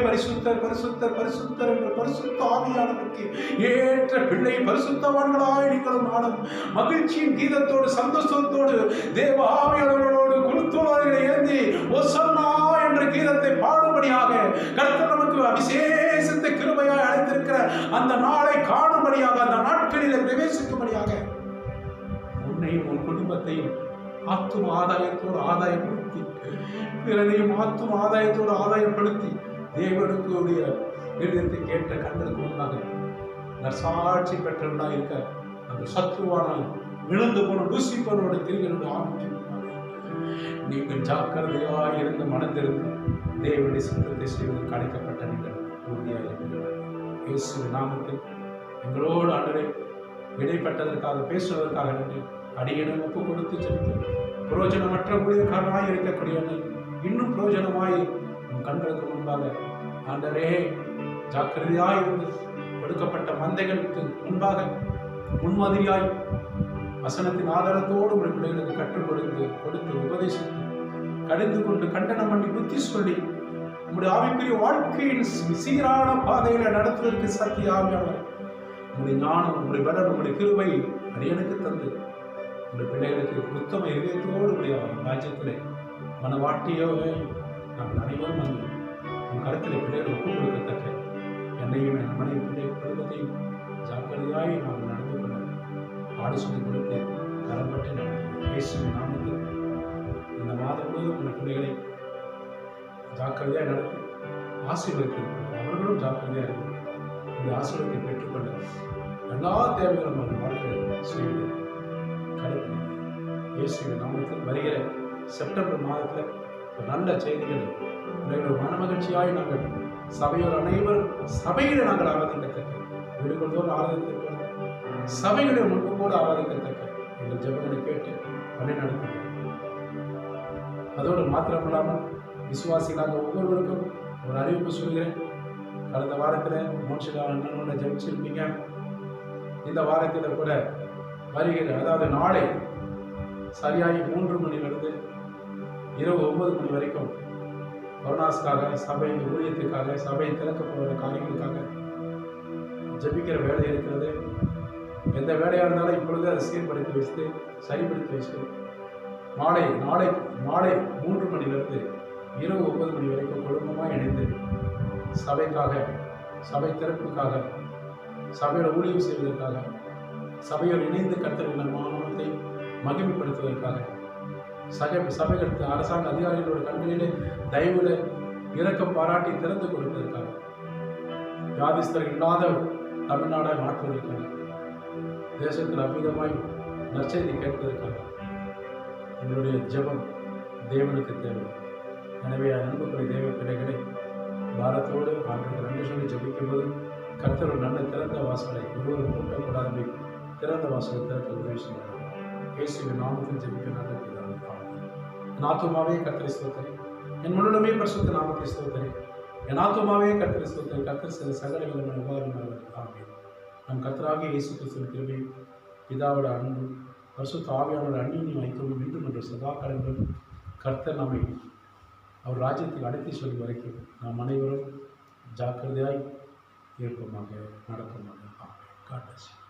பரிசுத்தர் பரிசுத்தர் பரிசுத்தர் என்ற பரிசுத்த ஆவியானவருக்கு ஏற்ற பிள்ளை பரிசுத்தவான்களாய் நீங்களும் நானும் மகிழ்ச்சியின் கீதத்தோடு சந்தோஷத்தோடு தேவ ஆவியானவர்களோடு குழுத்தோழர்களை ஏந்தி ஓசன்னா என்ற கீதத்தை பாடும்படியாக கர்த்தர் நமக்கு அபிஷேகத்த கிருபையாய் அழைத்திருக்கிற அந்த நாளை காணும்படியாக, அந்த நாட்களில் பிரவேசிக்கும்படியாக உன்னையும் உன் குடும்பத்தையும் ஆத்தும ஆதாயத்தோடு ஆதாயப்படுத்தி, பிறரையும் ஆத்தும ஆதாயத்தோடு ஆதாயப்படுத்தி தேவனுக்கு உடைய விருதத்தை கேட்ட கண்களுக்கு முன்னாக நற்சாட்சி பெற்றவர்களாக இருக்க அந்த சத்ருவானால் விழுந்து போன லூசிபரோட கிரிகளுடைய ஆவிக்கு நீங்கள் ஜாக்கிரதையாக இருந்து மனதிருந்து தேவனுடைய சித்தத்தை செய்வதற்கு அழைக்கப்பட்ட நீங்கள் உறுதியாக இருக்கிறார். இயேசுவின் நாமத்தில் எங்களோடு ஆண்டவரே இடைப்பட்டதற்காக பேசுவதற்காக நன்றி. அடியனும் ஒப்பு கொடுத்து சென்று புரோஜனமற்ற ஊழியக்காரனாய் இருக்கக்கூடிய இன்னும் புரோஜனமாய் உன் கண்களுக்கு முன்பாக ஆண்டவரே ஜாக்கிரதையாய் இருந்து கொடுக்கப்பட்ட மந்தைகளுக்கு முன்பாக முன்மாதிரியாய் வசனத்தின் ஆதாரத்தோடு உடைய பிள்ளைகளுக்கு கற்றுக் கொடுத்து உபதேசித்து கடிந்து கொண்டு கண்டனம் பண்ணி புத்தி சொல்லி உங்களுடைய ஆவிக்குரிய வாழ்க்கையின் சீரான பாதையில நடத்துவதற்கு சக்தி ஆவியானவர் உங்களுடைய ஞானம், உங்களுடைய பலன், உங்களுடைய கிருபை அடியனுக்கு தந்து உங்களுடைய பிள்ளைகளுக்கு உத்தம இதயத்தோடு உடைய ராஜ்யத்திலே மனவாட்டியோ நாங்கள் அனைவரும் வந்து உன் கருத்தில் பிள்ளைகளை ஒப்புக் கொடுக்கத்தக்க என்னையும் என் மனைவி பிள்ளை குடும்பத்தையும் ஜாக்கிரதையாய் நாங்கள் நடந்து கொள்ள ஆடு சொல்லி கொடுத்து கரம்பட்டு நடந்து இயேசுவின் நாமத்தில் இந்த மாதம் முழுவதும் உங்கள் பிள்ளைகளை ஜாக்கிரதையாக நடத்தி ஆசீர்வதிக்கிறது அவர்களும் ஜாக்கிரதையாக இருக்கும் இந்த ஆசீர்வாதத்தை பெற்றுக்கொள்ள எல்லா தேவைகளும் நம்ம வாழ்க்கையை செய்து கடத்தி இயேசுவின் நாமத்தில் வருகிற செப்டம்பர் மாதத்தில் ஒரு நல்ல செய்திகள் பிள்ளைகளோட மனமகிழ்ச்சியாய் நாங்கள் சபையோர் அனைவரும் சபையில நாங்கள் ஆராதிக்கத்தக்க வீடுகளோடு ஆராதிக்க சபைகளை முன்போடு ஆராதிக்கத்தக்க எங்கள் ஜெபங்களை கேட்டு வழி நடத்துகிறோம். அதோடு மாத்திரமில்லாமல் விசுவாசிகளாக ஒவ்வொருவருக்கும் ஒரு அறிவிப்பு சொல்கிறேன். கடந்த வாரத்தில் மோட்சிதா அண்ணனோட ஜெபிச்சிருப்பீங்க. இந்த வாரத்தில் கூட வருகிற அதாவது நாளை சரியாகி 3 மணிலிருந்து இரவு 9 மணி வரைக்கும் கொரோனாஸ்க்காக சபை ஊழியத்துக்காக சபை திறக்க போகிற காரியங்களுக்காக ஜெபிக்கிற வேலை இருக்கிறது. எந்த வேலையாக இருந்தாலும் இப்பொழுது அதை சீர்படுத்தி வச்சு சரிப்படுத்தி வச்சு நாளை 3 மணிலிருந்து இரவு 9 மணி வரைக்கும் குடும்பமாக இணைந்து சபைக்காக, சபை திறப்புக்காக, சபையோட ஊழியம் செய்வதற்காக, சபையோடு இணைந்து கர்த்தரின் நாமத்தை மகிமைப்படுத்துவதற்காக, சபைகள் அரசாங்க அதிகாரிகளோட கண்களிலே தயவுல இரக்கம் பாராட்டி திறந்து கொடுப்பதற்காக, வியாதிஸ்தர்கள் இல்லாத தமிழ்நாடாய் மாற்றுவதற்காக, தேசத்தில் அற்புதமாய் நற்செய்தி கேட்பதற்காக எங்களுடைய ஜெபம் தேவனுக்கு தேவை. எனவே அன்புக்குரிய தேவ பிள்ளைகளை பாரத்தோடு ஆண்டுக்கு நன்றி சொல்லி ஜபிக்கும்போது கர்த்தர் ஒரு நல்ல திறந்த வாசலை ஒருவரும் கூட்டக்கூடாது திறந்த வாசலை திறக்க உதவி செய்யலாம். இயேசுவின் நாமத்தில் ஜெபிக்க நல்ல பிதாவே. என் ஆத்துமாவே கர்த்தரை ஸ்தோத்திரி, என் முழுமே பரிசுத்த நாமத்தை ஸ்தோத்திரி, என் ஆத்துமாவே கர்த்தரை ஸ்தோத்திரி, கர்த்தர் சில சகலங்களும் உபாதமாக ஆகும். நம் கர்த்தராகிய இயேசு கிறிஸ்துவின் கிருபை, பிதாவோட அன்பு, பரிசுத்த ஆவியானோட அந்நியம் வைக்கவும் மீண்டும் என்ற சதா காலங்களும் கர்த்தர் நம்மை அவர் ராஜ்யத்தில் அழைத்து சொல்லி வரைக்கும் நாம் அனைவரும் ஜாக்கிரதையாய் இருப்போமாக, நடப்போமாக. God bless you.